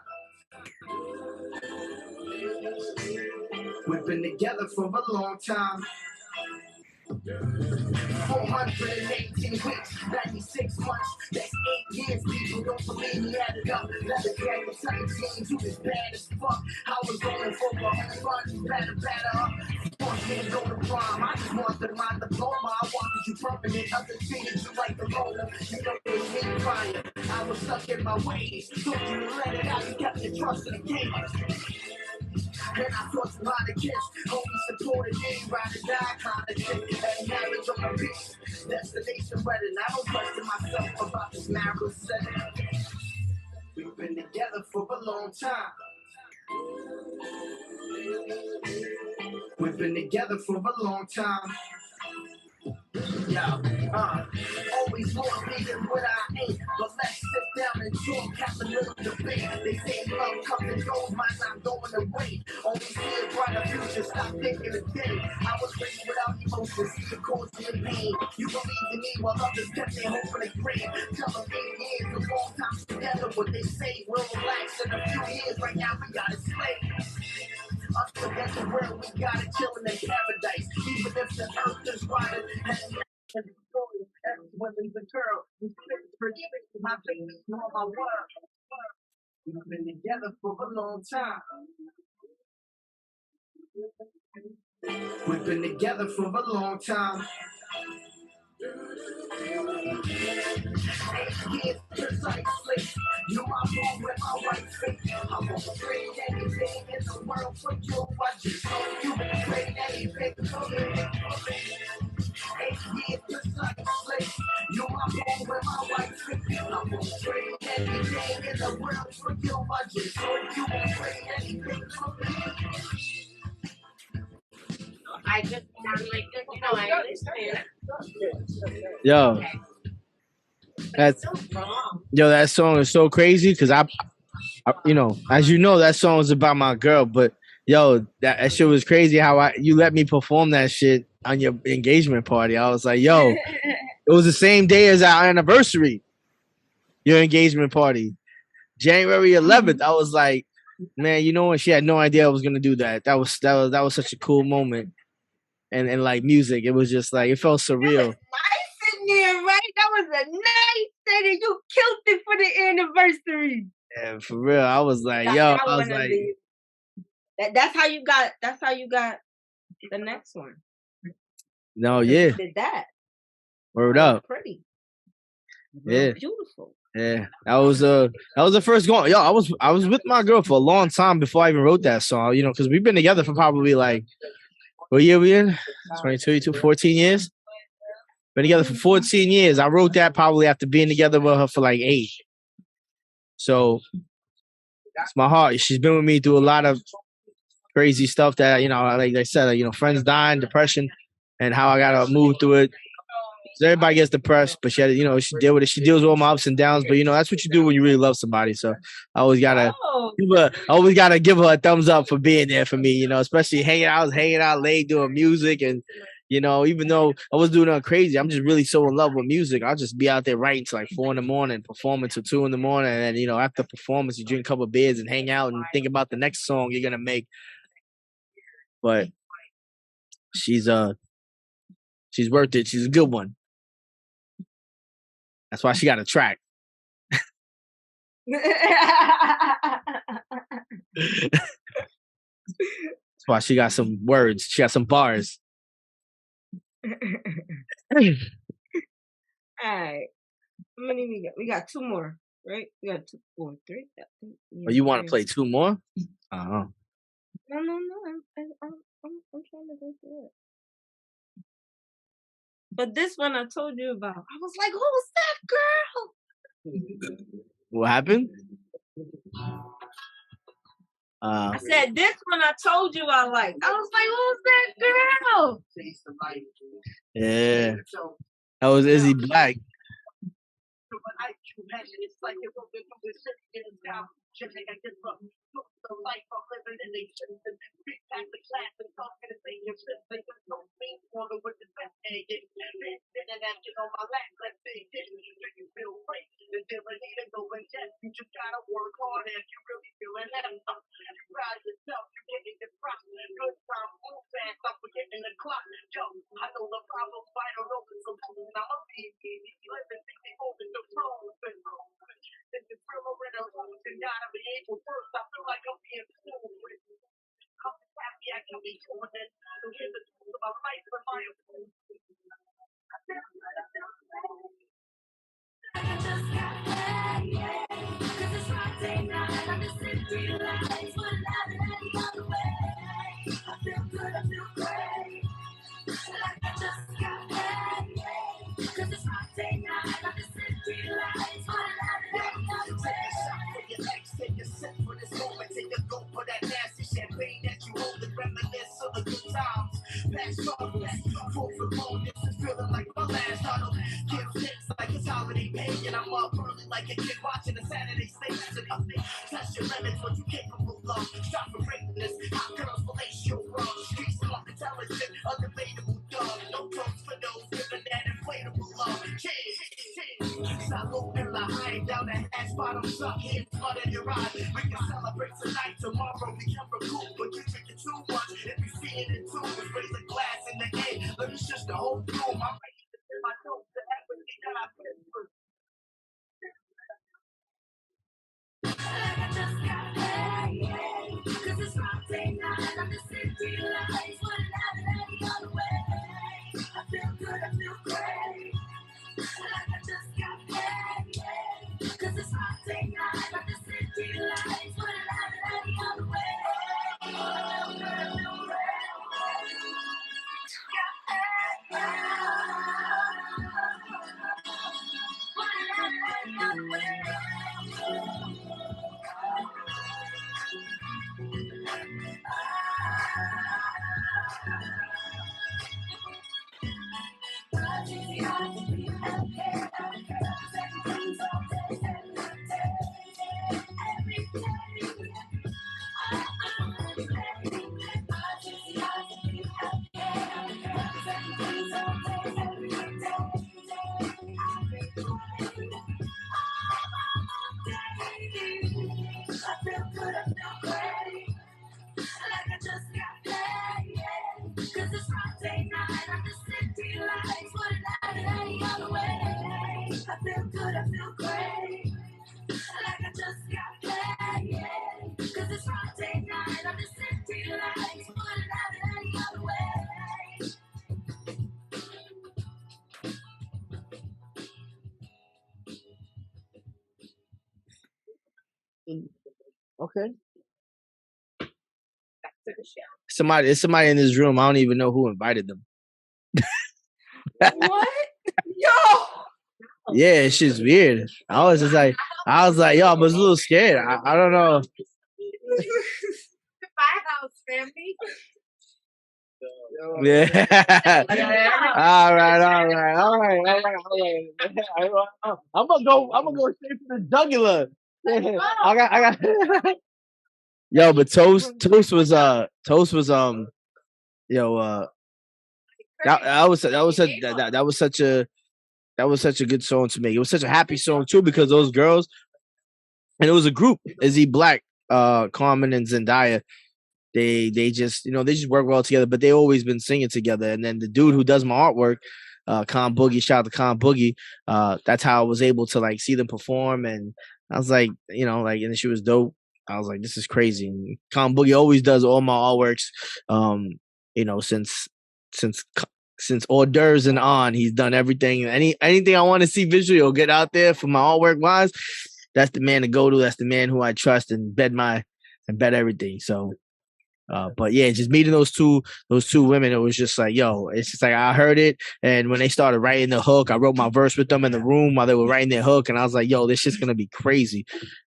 We've been together for a long time. 418 weeks, 96 months, that's 8 years. People don't believe me, add it up. Let it get the tight jeans, you was bad as fuck. I was going for a home run, batter up. Forced me to go to prom, I just wanted my diploma. I wanted you permanent, other treated you like the roller. You know it was me crying, I was stuck in my ways. Told you to let it out, you kept your trust in the game. Then I taught you how to kiss. Homie supported me, ride or die kind of shit. And marriage on the beach, destination wedding. I don't question myself about this marital setting. We've been together for a long time. We've been together for a long time. Always more me than what I ain't. But let's sit down and talk, have a little debate. They say love comes and goes, mine's not going away. Only see a brighter future, stop thinking a day. I was raised without emotions, see the cause of the pain. You believed in me while others kept their hope in the grave. Tell them 8 years, a long time together. What they say, we'll relax in a few years. Right now, we got a slave. Us against the world, we got it chilling in paradise. Even if the earth is rotted, and destroyed, every woman's a girl. We split for you, my baby, all my world. We've been together for a long time. We've been together for a long time. 8 years precisely. You my bone with my right feet. I won't trade anything in the world for you. I just know you won't trade anything for me. 8 years precisely. You my bone with my right feet. I won't trade anything in the world for you. I just know you won't trade anything for me. I just like you know I understand. That song is so crazy because I, you know, as you know, that song is about my girl. But that shit was crazy how you let me perform that shit on your engagement party. I was like, it was the same day as our anniversary, your engagement party, January 11th. I was like, man, you know what? She had no idea I was gonna do that. That was such a cool moment. And like music, it was just like it felt surreal. Nice in there, right? That was a nice day that you killed it for the anniversary. Yeah, for real. I was like, I was like, that's how you got the next one. No, yeah. You did that. Word up. Pretty. Yeah. Beautiful. Yeah. That was the first going. Yo, I was with my girl for a long time before I even wrote that song, you know, because we've been together for probably like, what year we in? 22, 14 years? Been together for 14 years. I wrote that probably after being together with her for like 8. So it's my heart. She's been with me through a lot of crazy stuff that, you know, like I said, you know, friends dying, depression, and how I gotta move through it. So everybody gets depressed, but she had, you know, she deal with it. She deals with all my ups and downs, but you know, that's what you do when you really love somebody. So I always gotta give her a thumbs up for being there for me, you know, especially hanging out late doing music. And, you know, even though I was doing nothing crazy, I'm just really so in love with music. I'll just be out there writing till like 4 a.m, performing till 2 a.m. And then, you know, after performance, you drink a couple of beers and hang out and think about the next song you're gonna make. But she's worth it. She's a good one. That's why she got a track. That's why she got some words. She got some bars. All right. How many we got? We got 2 more, right? We got 2, 4, 3. Yeah, you want to play 2 more? Uh-huh. No. I'm trying to go through it. But this one I told you about. I was like, who's that girl? What happened? I said this one I told you I like. I was like, who's that girl? Yeah. That was Izzy Black. Okay. Back to the show. It's somebody in this room. I don't even know who invited them. What? Yo. Yeah, it's just weird. I was like, yo, I was a little scared. I don't know. My house, family. Yeah. All right. I'm gonna go straight to the jugular. I got. Yo, but Toast was yo that was such a good song to make. It was such a happy song too because those girls, and it was a group. Izzy Black, Carmen and Zendaya. They just they just work well together, but they always been singing together. And then the dude who does my artwork, Con Boogie, shout out to Con Boogie. That's how I was able to like see them perform, and I was like, and she was dope. I was like, this is crazy. And Con Boogie always does all my artworks. Since since since hors d'oeuvres and on, he's done everything. Anything I want to see visually or get out there for my artwork wise, that's the man to go to. That's the man who I trust and bet everything. So. But yeah, just meeting those two women, it was just like, yo, it's just like I heard it, and when they started writing the hook, I wrote my verse with them in the room while they were writing their hook, and I was like, yo, this shit's gonna be crazy.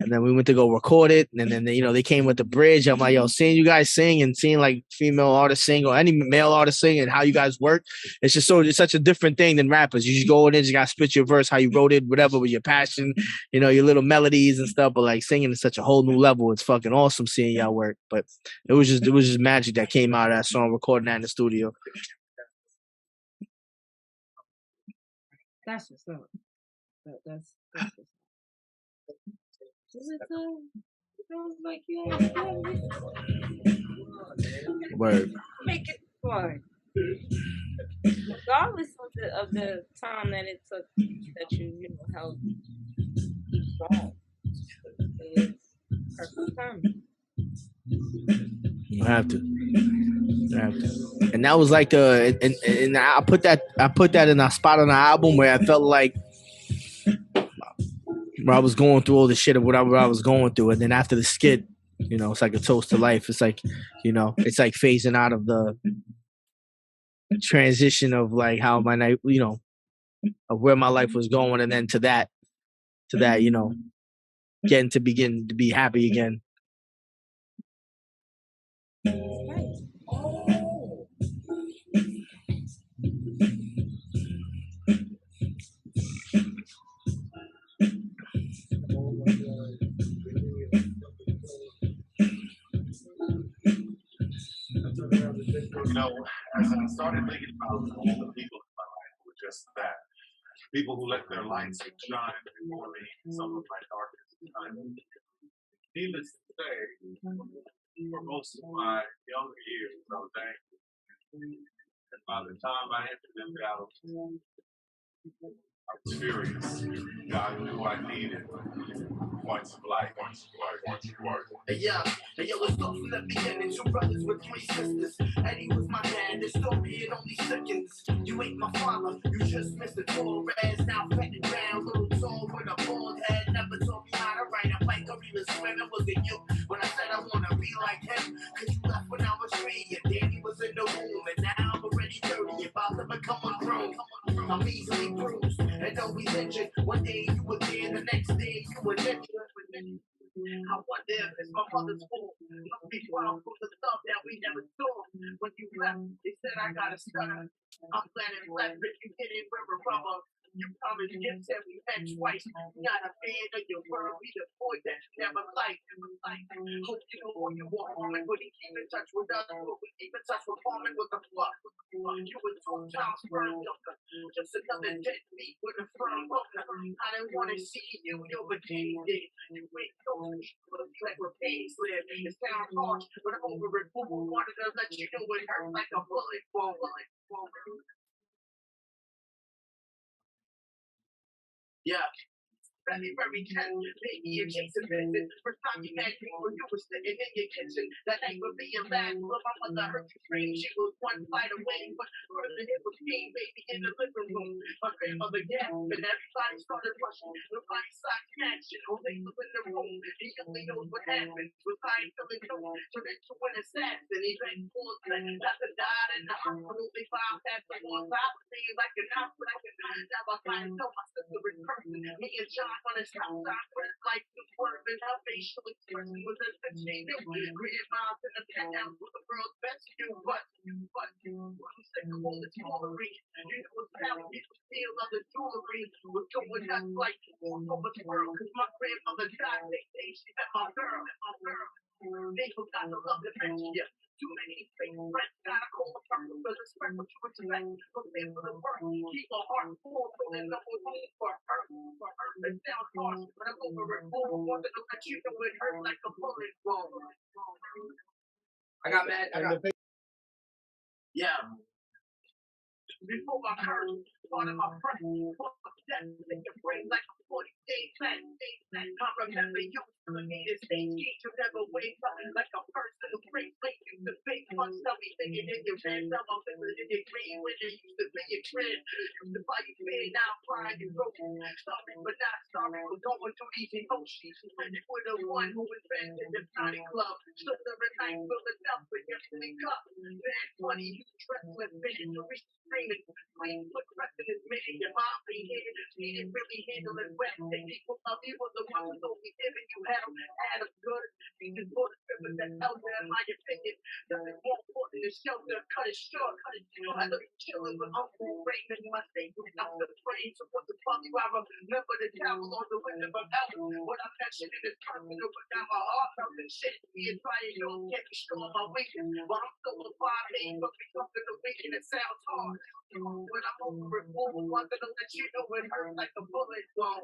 And then we went to go record it, and then they came with the bridge. I'm like, yo, seeing you guys sing and seeing like female artists sing or any male artist sing and how you guys work, it's such a different thing than rappers. You just go in and just gotta spit your verse, how you wrote it, whatever with your passion, your little melodies and stuff. But like singing is such a whole new level. It's fucking awesome seeing y'all work. But it was just magic that came out of that song, recording that in the studio. That's what's up. That's what's up. Sounds like you Word. make it fun. Regardless of the time that it took that you held each song. It was perfect timing. You have to. And that was like and I put that in a spot on the album where I felt like where I was going through all the shit of whatever I was going through, and then after the skit, it's like a toast to life. It's like, it's like phasing out of the transition of like how my night, of where my life was going, and then to that, getting to begin to be happy again. As I started thinking about all the people in my life who were just that, people who let their lights shine before me, some of my darkest times. Needless to say, for most of my younger years, I was angry. And by the time I entered them galleries, I was furious. God knew I needed points of light. Hey yo, let's go from the beginning. Two brothers with three sisters. Eddie was my dad. The story in only seconds. You ain't my father. You just missed the tall res. Now fetted round, little tall with a bald head. Never taught me how to ride a bike or even swim. It wasn't you when I said I wanna be like him. Cause you left when I was 3 and Danny was in the womb. And now I'm already 30, about to become a grown. I'm easily bruised and always injured. One day you were there, the next day you were injured. I wonder if it's my mother's fault. Must be proud for the stuff that we never saw. When you left, they said I got a stutter. I'm planning left, but you didn't remember. You promised gifts and we met twice. Not a fan of your word, we the boy that you never liked. Hope you know who you were harming, but he keep in touch with us. But we keep in touch with harming with the fuck. You were 2 times burned up. Just another deadbeat with a firm hook. I didn't want to see you became dead. You wait so like we're paid slip. It sounds harsh, but over it, wanted to let you know it hurt like a bullet. Yeah. very, very tense. Maybe a case of visit. First time you had me when you were sitting in your kitchen. That night would be a bad girl. My mother heard you scream. She was one flight away, but first it was me, baby, in the living room. My grandmother gasped, and everybody started rushing. Nobody stopped catching. Only was in the room. He only knows what happened. Was I feeling no? Turned into an assassin. He begged for a threat. After died in the hospital, they found that the one side was saying like an out, but I could not. Now I find tell my sister in person. Me and John on his outside, but it's like the word and her facial expression was as if she knew. Grandma's in the penthouse with the world's best view, but I'm sick of all the jewelry. You know what's how people steal other jewelry. Was going nuts like all over the world, cause my grandmother died. They she met my girl. They forgot to love and mention you. Too many fake friends gotta call the purpose for respect what you expect. But pay for the work, keep a heart full, so there's no room for hurt. It sounds harsh, but I'm over it. Want to know that you know it hurt like a bullet ball. I got mad. Yeah. Before my curse, part of my friend, death in your brain like a 40-day plan. I remember you telling me this stage you never wake up like a person who breaks late. Used to fake fun, tell me thinking in your head. Now I'm feeling in your dream when you used to be your trend. Used to buy you bed, now I'm crying you broke. Sorry, but not sorry for going through these emotions. And you were the one who invented the party club. Stood there at night, filling up with your sleep cup. Bad funny, you dressed with misery. Screaming, please put rest in his minute. Your mom be here, she didn't really handle it well. And people love you was the one who's only giving you hell. Adam good, he just bought a stripper that elder, in my opinion. Nothing more important than shelter, cut it short. I know you chilling with Uncle Raymond, my state without the praise. So what the fuck you I remember the towel on the window of Elton. What I mentioned in this personal, but now my heart felt and shit. Me and trying, you don't get me strong my weekend. While I'm still a 5'8", but be something the weekend, it sounds hard. When I'm over it, I'm gonna let you know it hurt like a bullet ball.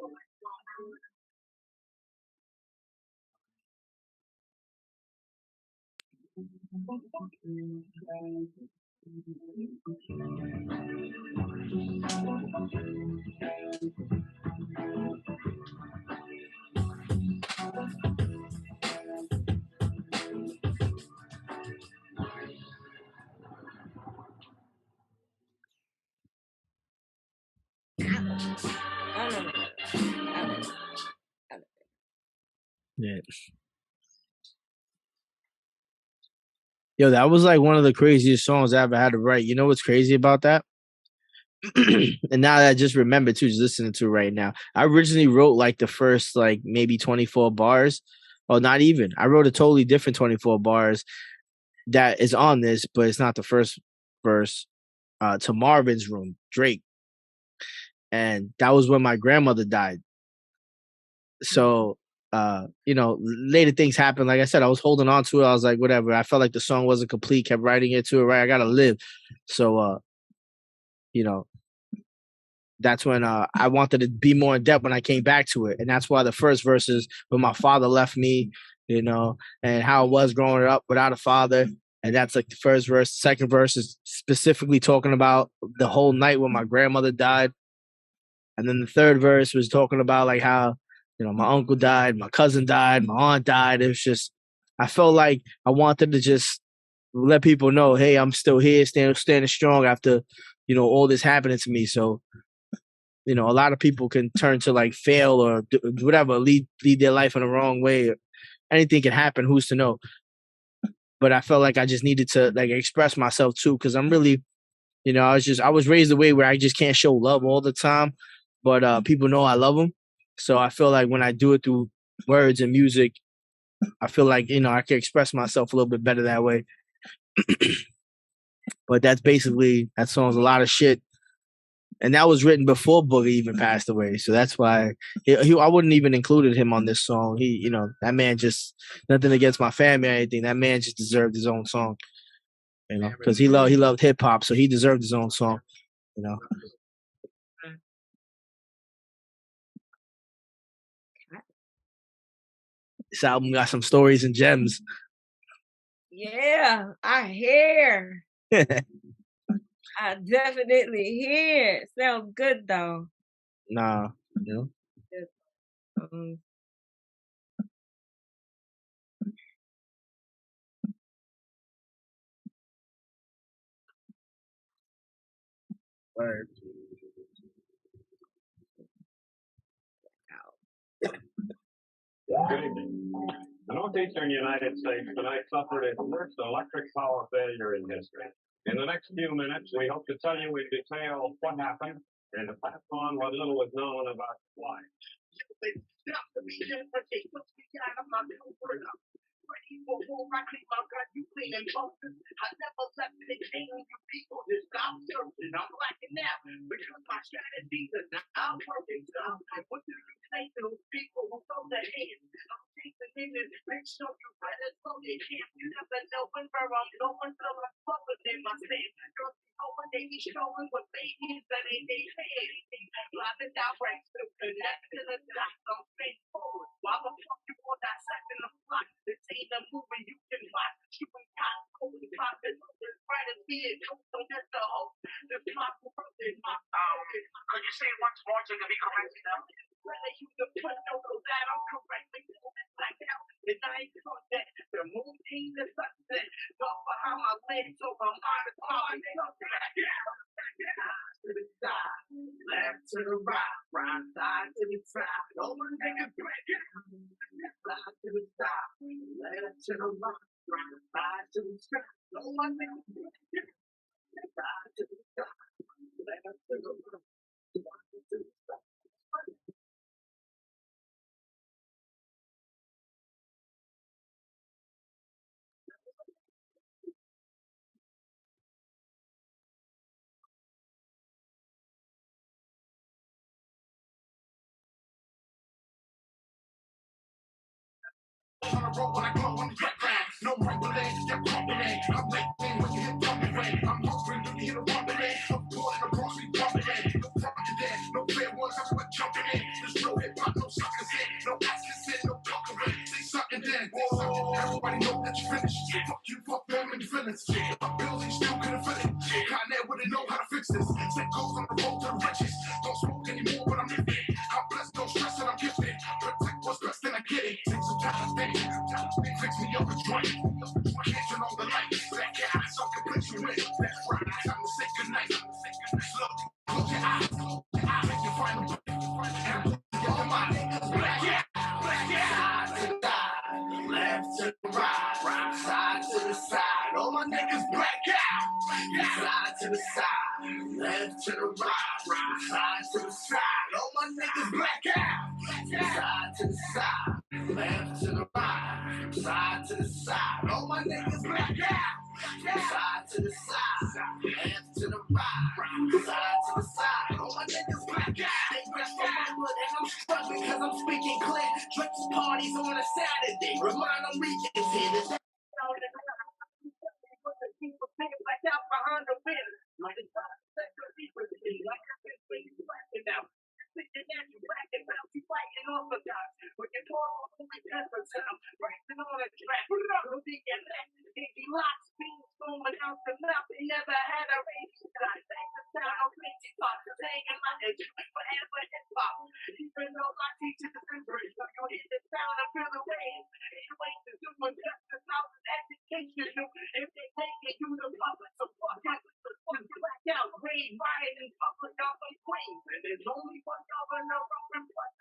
Yeah. Yo, that was like one of the craziest songs I ever had to write. You know what's crazy about that? And now that I just remember too, just listening to it right now. I originally wrote like the first like maybe 24 bars. Or not even. I wrote a totally different 24 bars that is on this, but it's not the first verse. To Marvin's Room, Drake. And that was when my grandmother died. So you know, later things happened. Like I said, I was holding on to it. I was like, whatever. I felt like the song wasn't complete, kept writing it to it, right? I gotta live. So you know, that's when I wanted to be more in depth when I came back to it. And that's why the first verse is when my father left me, you know, and how it was growing up without a father. And that's like the first verse. Second verse is specifically talking about the whole night when my grandmother died. And then the third verse was talking about like how, you know, my uncle died, my cousin died, my aunt died. It was just, I felt like I wanted to just let people know, hey, I'm still here, standing strong after, you know, all this happening to me. So, you know, a lot of people can turn to like fail or whatever, lead their life in the wrong way. Anything can happen. Who's to know? But I felt like I just needed to like express myself too, because I'm really, you know, I was raised a way where I just can't show love all the time, but people know I love them. So I feel like when I do it through words and music, I feel like, you know, I can express myself a little bit better that way. But that's basically, that song's a lot of shit. And that was written before Boogie even passed away. So that's why I wouldn't even included him on this song. He, you know, that man just, nothing against my family or anything. That man just deserved his own song, you know, because he loved hip hop. So he deserved his own song, you know. This album got some stories and gems. Yeah, I hear. I definitely hear. Sounds good though. Nah, you know. Word. Good evening. The Northeastern United States tonight suffered its worst electric power failure in history. In the next few minutes, we hope to tell you in detail what happened and to pass on what little is known about why. Before I clean my gun, you cleaning boxes. I never left the king. You people just stop searching. I'm blacking out because my strategies are not working. So what do you say to those people who throw their hands? I'm chasing niggas, make sure you better throw your hands. You never know when where I'm going till I'm flowing in my sand. Girls be going, they be showing what they is that ain't they head. Live and direct, still connect to the dots. I'm straightforward. Why the fuck you want that second of block? This ain't a movie you can watch. Shooting cops, holy prophets, right as being don't miss the hope. This my world is my power. Could you say it once more so you can be corrected now? Whether you the put over that, I'm correctly like out. And I ain't caught that. The moon ain't the sunset. Not behind my legs, so my mind is calling. To the side, left to the right side to the side. No one niggas break it. Side to the side, left to the right side to the side. No one niggas break it. Side to the side, left to the right side to the side. On the road when I go on the background, no rumbling, you're crumbling. I'm waiting when you hear thumping rain. I'm hoping to hear the rumbling. I'm pulling across me rumbling. No fucking dead, no fair ones, I'm what jumping in. There's no hip hop, no suckers in, no asses in, no puckering. Say something then, everybody know that you finished. Fuck you, fuck them and your feelings. My bills ain't still couldn't fit it. Kanye wouldn't know how to fix this. Set goes on the road to the riches. Don't smoke anymore, but I'm lifted. I'm blessed, don't stress that I'm gifted. Protect what's best, then I get it. Take some time to think. Fix me up a joint. Can't turn on the lights. Back out, so I can put you in. That's right, time to say goodnight. Look, close your eyes. Make your final breath. And get the mind. Black out. Side to the side. Left to the right side to the side. All my niggas black out. Side to the side. Left to the right side to the side. All my niggas black out. Side to the side. Left to the right, side to the side. All my niggas black out. Side to the side, left to the right, side to the side. All my niggas black out. They rest on my hood and I'm struggling because I'm speaking clear. Drinks parties on a Saturday. Remind them weekends here. People think like out behind the wheel. Like it's not people like now. Thinking that you racking out, you fighting orthodox. When you pour on the pepper town, racing on a track. Don't think you're that. If you lock speed, foaming out the mouth, they never had a race. I think the town of crazy talk, cause they ain't my edge. Forever hip hop. Even though my teachers are good, so you hit the sound and feel the waves. You ain't the doing justice out of education. If they take it, you the public support. Black out, raid, riot, and public out on queens. And there's only one governor from black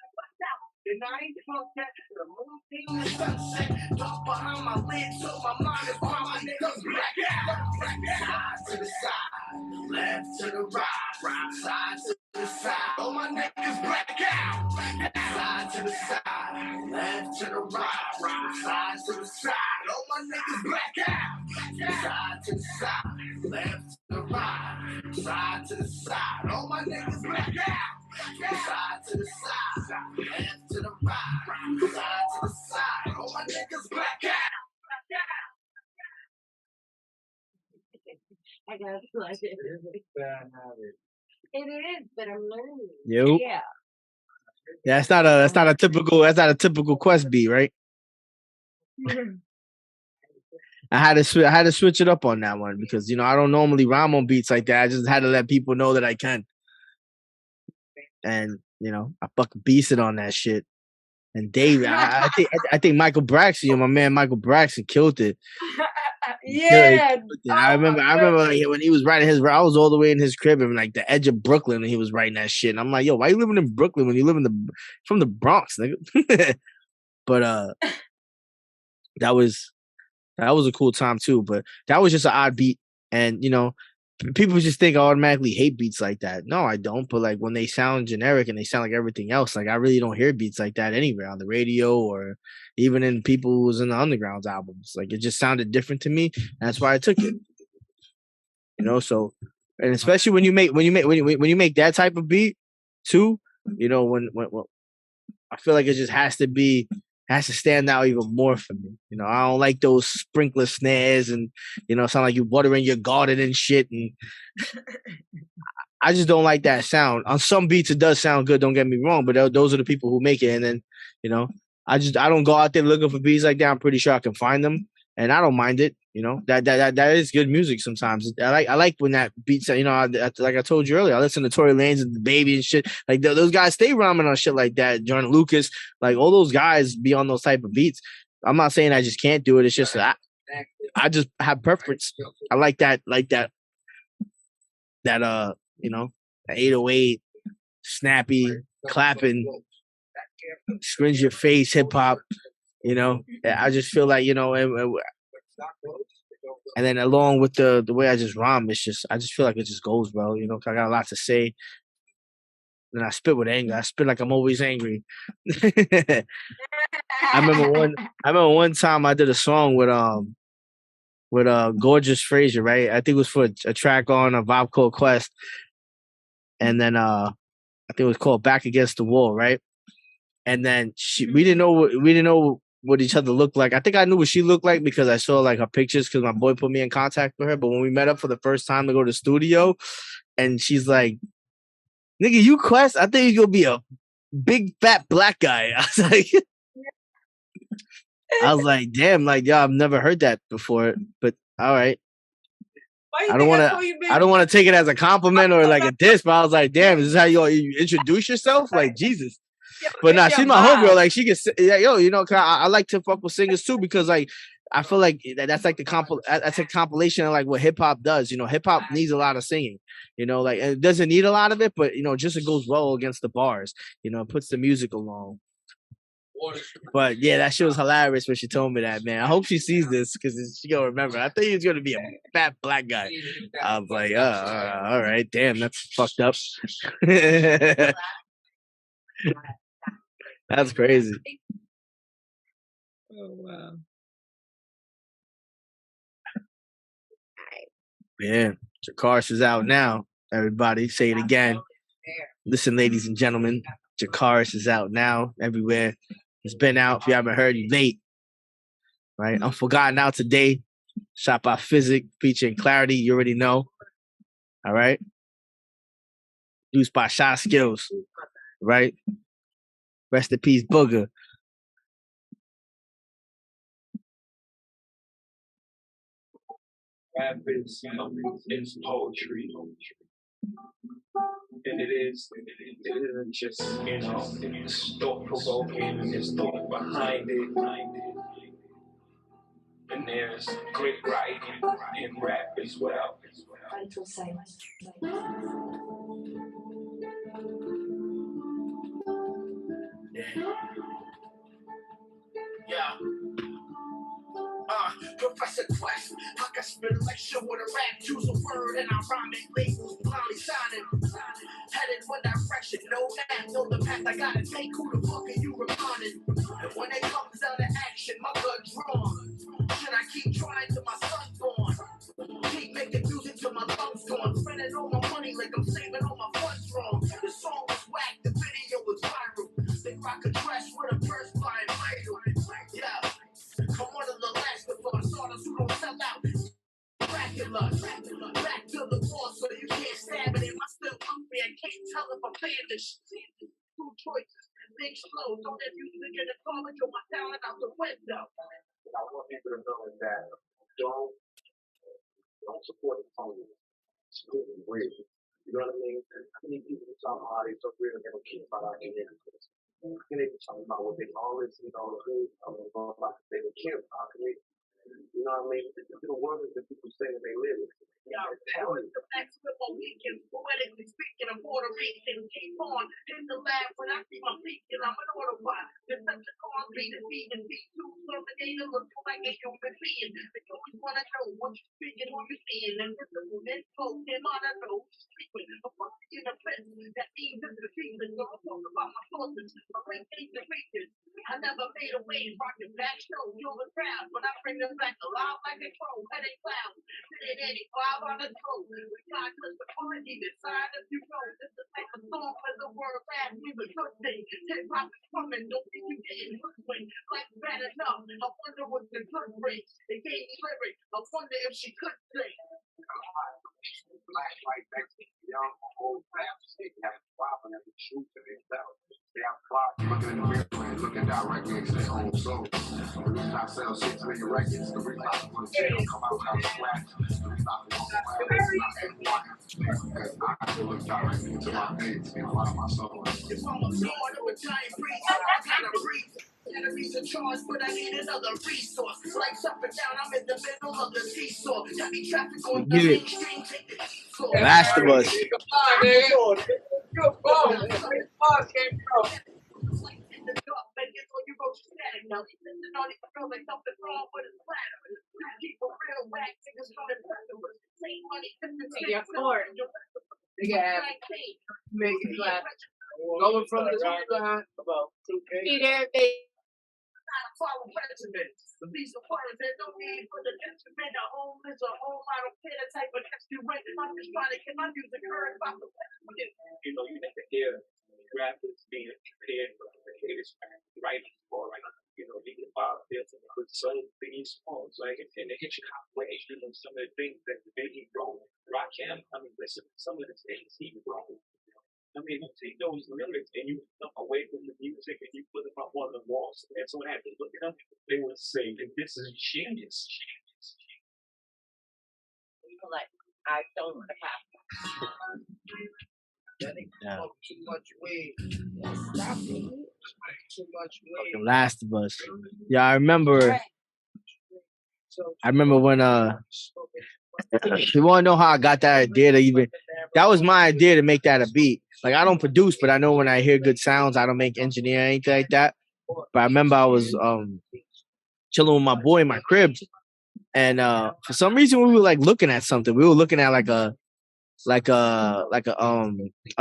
out. And I ain't drunk yet. The moon in the sunset. Dark behind my lid, so my mind is on my niggas black out. Side to the side, left to the right side to the side. All my niggas black out. Side to the side, left to the right side to the side. All my niggas black out. Side to the side, left to the right side to the side. All my niggas black out. Side to the side, left to the right side to the side. All my niggas black out. I got like it. It is, but I'm learning. Yo. Yeah. Yeah, that's not a typical Quest beat, right? I had to switch it up on that one because I don't normally rhyme on beats like that. I just had to let people know that I can. And I fucking beasted on that shit. And David, I think Michael Braxton, my man Michael Braxton killed it. Yeah. I remember like, when he was writing his, I was all the way in his crib and like the edge of Brooklyn, and he was writing that shit. And I'm like, yo, why you living in Brooklyn when you live from the Bronx, nigga? But that was a cool time too. But that was just an odd beat, and people just think I automatically hate beats like that. No, I don't. But like when they sound generic and they sound like everything else, like I really don't hear beats like that anywhere on the radio or even in people who was in the underground's albums. Like it just sounded different to me. That's why I took it. So, and especially when you make that type of beat too, when I feel like it just has to stand out even more for me. I don't like those sprinkler snares and sound like you watering your garden and shit, and I just don't like that sound. On some beats it does sound good, don't get me wrong, but those are the people who make it. And then I don't go out there looking for beats like that. I'm pretty sure I can find them, and I don't mind it. That is good music sometimes. I like when that beats. Like I told you earlier, I listen to Tory Lanez and the Baby and shit. Like those guys stay rhyming on shit like that. John Lucas, like all those guys be on those type of beats. I'm not saying I just can't do it. It's just that I just have preference. I like that 808 snappy clapping, screens your face hip hop. I just feel like and then along with the way I just rhyme, I just feel like it just goes well. 'Cause I got a lot to say, and I spit with anger. I spit like I'm always angry. I remember one time I did a song with Gorgeous Fraser, right? I think it was for a track on a vibe called Quest, and then I think it was called Back Against the Wall, right? And then we didn't know what each other looked like. I think I knew what she looked like because I saw like her pictures because my boy put me in contact with her. But when we met up for the first time to go to the studio, and she's like, "Nigga, you Quest? I think you're gonna be a big fat black guy." I was like, damn, like yo, I've never heard that before. But all right. I don't want to take it as a compliment or like a diss, but I was like, damn, is this how you introduce yourself? Like Jesus. But nah, she's my homegirl. Like she can, I like to fuck with singers too because like I feel like that's like that's a compilation of like what hip hop does. Hip hop needs a lot of singing. Like it doesn't need a lot of it, but just it goes well against the bars. It puts the music along. But yeah, that shit was hilarious when she told me that, man. I hope she sees this because she gonna remember. I think he's gonna be a fat black guy. I was like, all right, damn, that's fucked up. That's crazy. Oh wow. Yeah, DRACARYS is out now. Everybody, say it again. Listen, ladies and gentlemen, DRACARYS is out now everywhere. It's been out. If you haven't heard, you late. Right? Unforgotten out today. Shot by Physic, featuring Clarity. You already know. All right. Produced by Shot Skills. Right? Rest in peace, Booger. Rap is poetry. And it isn't just, it's thought provoking and there's thought behind it. And there's great writing in rap as well. Vital signs. Yeah. Professor Quest, I can spit a lecture with a rap, choose a word and I rhyme it, labels blindly signing. Headed one direction, no map, know the path I gotta take, who the fuck are you reminding? And when it comes down to action, my blood drawn. Should I keep trying till my son's born? Keep making music till my lungs gone, spending all my money like I'm saving all my funds wrong. The song was whack, the video was viral. Think I could trash with a first flying vital. Yeah. I'm one of the last of us, artists who don't sell out. Dracula, back to the wall so you can't stab it. Am I still hungry? I can't tell if I'm playing this shit. Two choices, big slow. Don't have music in the car, throw my talent out the window. I want people to know that don't support the phony. It's really weird. You know what I mean? How many people talk about how they so weird and they don't care about our community? And they were talking about what they always, about they were care about. You know what I mean? The world that people say that they live in. The maximum weekend, poetically speaking, I'm Puerto Rican. Keep on in the lab when I see my feet, and I'm an autobot. There's such a concrete and vegan beat too. So the data looks like a human being. They always want to know what you're speaking, who you're seeing, and this is the info, them on a know, frequent, a fucking in a fence. That means it's the season. So I'll talk about my sources, my race, the regions. I never made a wave, rocking back show, you're the crowd. When I bring them back alive like a crow, heading clown. Sitting 85 on the throat. We got the quality inside of you know. This is like a song where the word last me the good thing. Hip hop is coming, don't think you getting hoodwinked. Like bad enough. I wonder what the good breaks. They gave me lyrics. I wonder if she could sing. Black, white, Mexican, young, old, fast, sick, having a problem and the truth to themselves. Damn clock, looking in the mirror and looking directly into their own soul. The reason I sell 6 million records, the reason I want to jail, come out without a scratch, the reason I walk around and not because I look directly into my face and allow my soul. If I'm a lord of a giant breeze, I gotta breathe. Enemies in charge, but I need another resource. Lights up and down, I'm in the middle of the seesaw. Heavy traffic on the main street, take the detour. Last of Us. Make it flat. Going from the about 2K. Follow regiments. The piece of words, there's no need for the instrument. A home is a home. I don't care the type of text you write. I'm just trying to get my music heard by the you never hear rappers being prepared for the creators writing for being about this and good soul these songs, like in the Hitchcock way, some of the things that he wrote, Rakim, listen to some of the things he wrote. You take those lyrics and you put them away from the music and you put them up on the walls. And so when I had to look at them, they would say that this is genius. Like, I don't have too much weed. Stop it. Too much weed. Last of Us. Yeah, I remember when you wanna know how I got that idea to even that was my idea to make that a beat. Like I don't produce, but I know when I hear good sounds, I don't make engineer or anything like that. But I remember I was chilling with my boy in my crib, and for some reason we were like looking at something. We were looking at a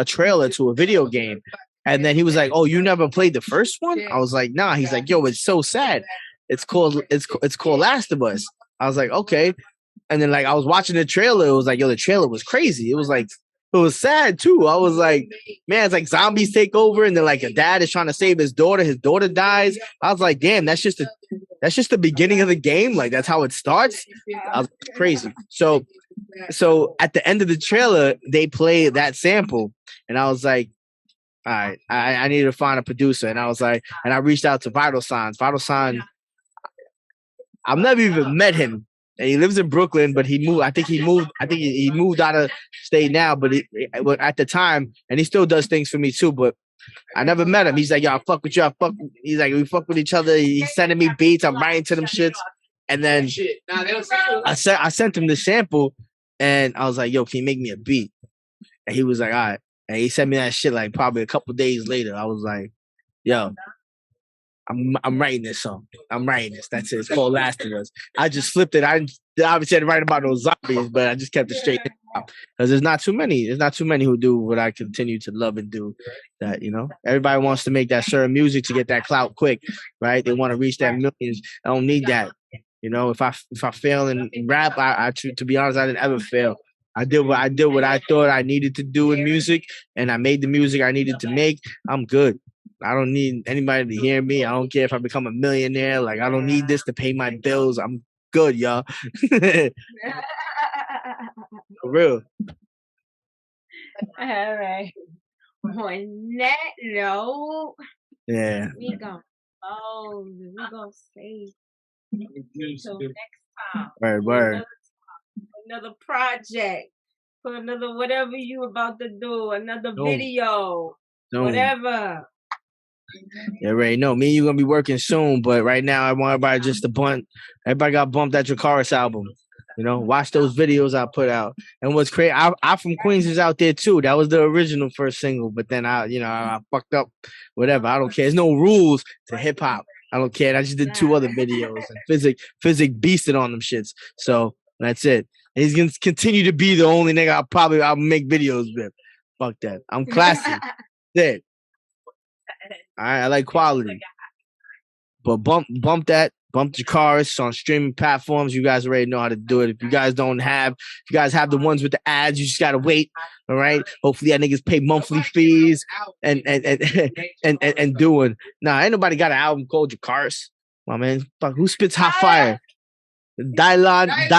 trailer to a video game. And then he was like, "Oh, you never played the first one?" I was like, "Nah." He's like, "Yo, it's so sad. It's called Last of Us." I was like, "Okay." And then like I was watching the trailer, it was like, yo, the trailer was crazy. It was sad too. I was like, man, it's like zombies take over, and then like a dad is trying to save his daughter dies. I was like, damn, that's just the beginning of the game. Like that's how it starts. I was crazy. So at the end of the trailer, they play that sample, and I was like, all right, I need to find a producer. And I was like, and I reached out to Vital Signs. Vital Sign, I've never even met him. And he lives in Brooklyn, but he moved. I think he moved out of state now, but at the time, and he still does things for me too. But I never met him. He's like, yo, I fuck with you. He's like, we fuck with each other. He's sending me beats. I'm writing to them shits. And then I sent him the sample, and I was like, yo, can you make me a beat? And he was like, all right. And he sent me that shit like probably a couple days later. I was like, yo, I'm writing this song. I'm writing this. That's it. It's called Last of Us. I just flipped it. I obviously didn't write about those zombies, but I just kept it straight out. Because there's not too many. There's not too many who do what I continue to love and do. That, everybody wants to make that certain music to get that clout quick, right? They want to reach that millions. I don't need that. If I fail in rap, I to be honest, I didn't ever fail. I did what I thought I needed to do in music, and I made the music I needed to make. I'm good. I don't need anybody to hear me. I don't care if I become a millionaire. Like, I don't need this to pay my bills. I'm good, y'all. For real. All right. On that note, yeah, we gonna say until next time. Word. Another project. For another whatever you about to do. Another video. Whatever. You already know. Me and you gonna be working soon, but right now I want everybody just to bump. Everybody got bumped that DRACARYS album. You know, watch those videos I put out. And what's crazy, I from Queens is out there too. That was the original first single, but then I fucked up. Whatever. I don't care. There's no rules to hip hop. I don't care. I just did 2 other videos and Physic beasted on them shits. So that's it. And he's gonna continue to be the only nigga I'll make videos with. Fuck that. I'm classy. That's it. All right, I like quality. But bump DRACARYS on streaming platforms. You guys already know how to do it. If you guys have the ones with the ads, you just gotta wait. All right. Hopefully that niggas pay monthly fees and doing. Nah, ain't nobody got an album called DRACARYS. My man, fuck, who spits hot fire? Dylan, and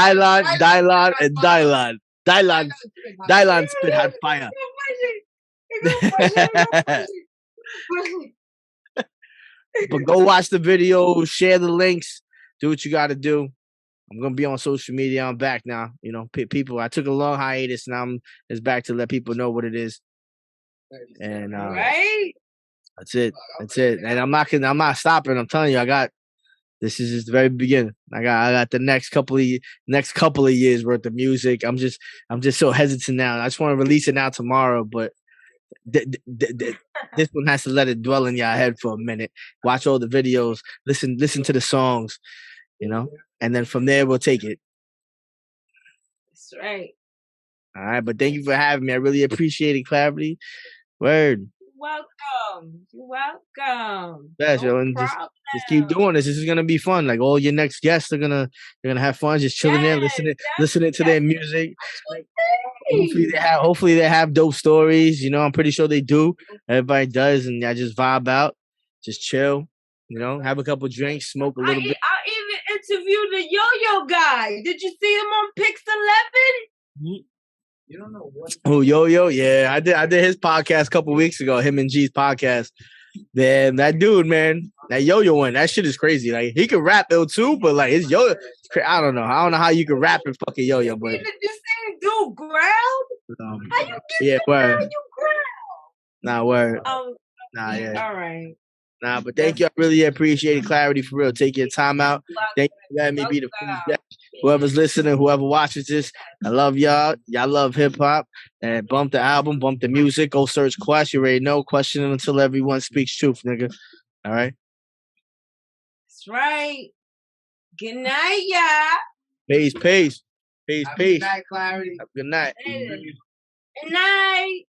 Dylan spit hot fire. But go watch the video, share the links, do what you got to do. I'm gonna be on social media. I'm back now. You know, people. I took a long hiatus, now it's back to let people know what it is. And right, that's it. And I'm not stopping. I'm telling you, this is just the very beginning. I got the next couple of years worth of music. I'm just so hesitant now. I just want to release it now tomorrow, but this one has to let it dwell in your head for a minute. Watch all the videos, listen to the songs, you know, and then from there we'll take it. That's right. All right, but thank you for having me. I really appreciate it, Clarity. Word. You're welcome. Yeah, no and just keep doing this. This is gonna be fun. Like all your next guests are gonna have fun, just chilling there, listening to their music. Hopefully they have dope stories. You know, I'm pretty sure they do. Everybody does, and I just vibe out, just chill. You know, have a couple drinks, smoke a little bit. I even interviewed the Yo-Yo guy. Did you see him on Pix 11? You don't know what. Oh, Yo-Yo, yeah, I did his podcast a couple weeks ago. Him and G's podcast. Damn, that dude, man, that Yo-Yo one, that shit is crazy. Like he can rap though too, but like his Yo-Yo, I don't know how you can rap and fucking Yo-Yo, but did you see dude ground? How you get word. You ground? Nah, word. Nah, yeah. All right. Nah, but thank you. I really appreciate it. Clarity, for real. Take your time out. Thank you for letting me be the first guest. Whoever's listening, whoever watches this, I love y'all. Y'all love hip hop. And bump the album, bump the music. Go search Q.U.E.S.T. You already know. Question it until everyone speaks truth, nigga. All right? That's right. Good night, y'all. Peace. Good night, Clarity. Good night. Good night.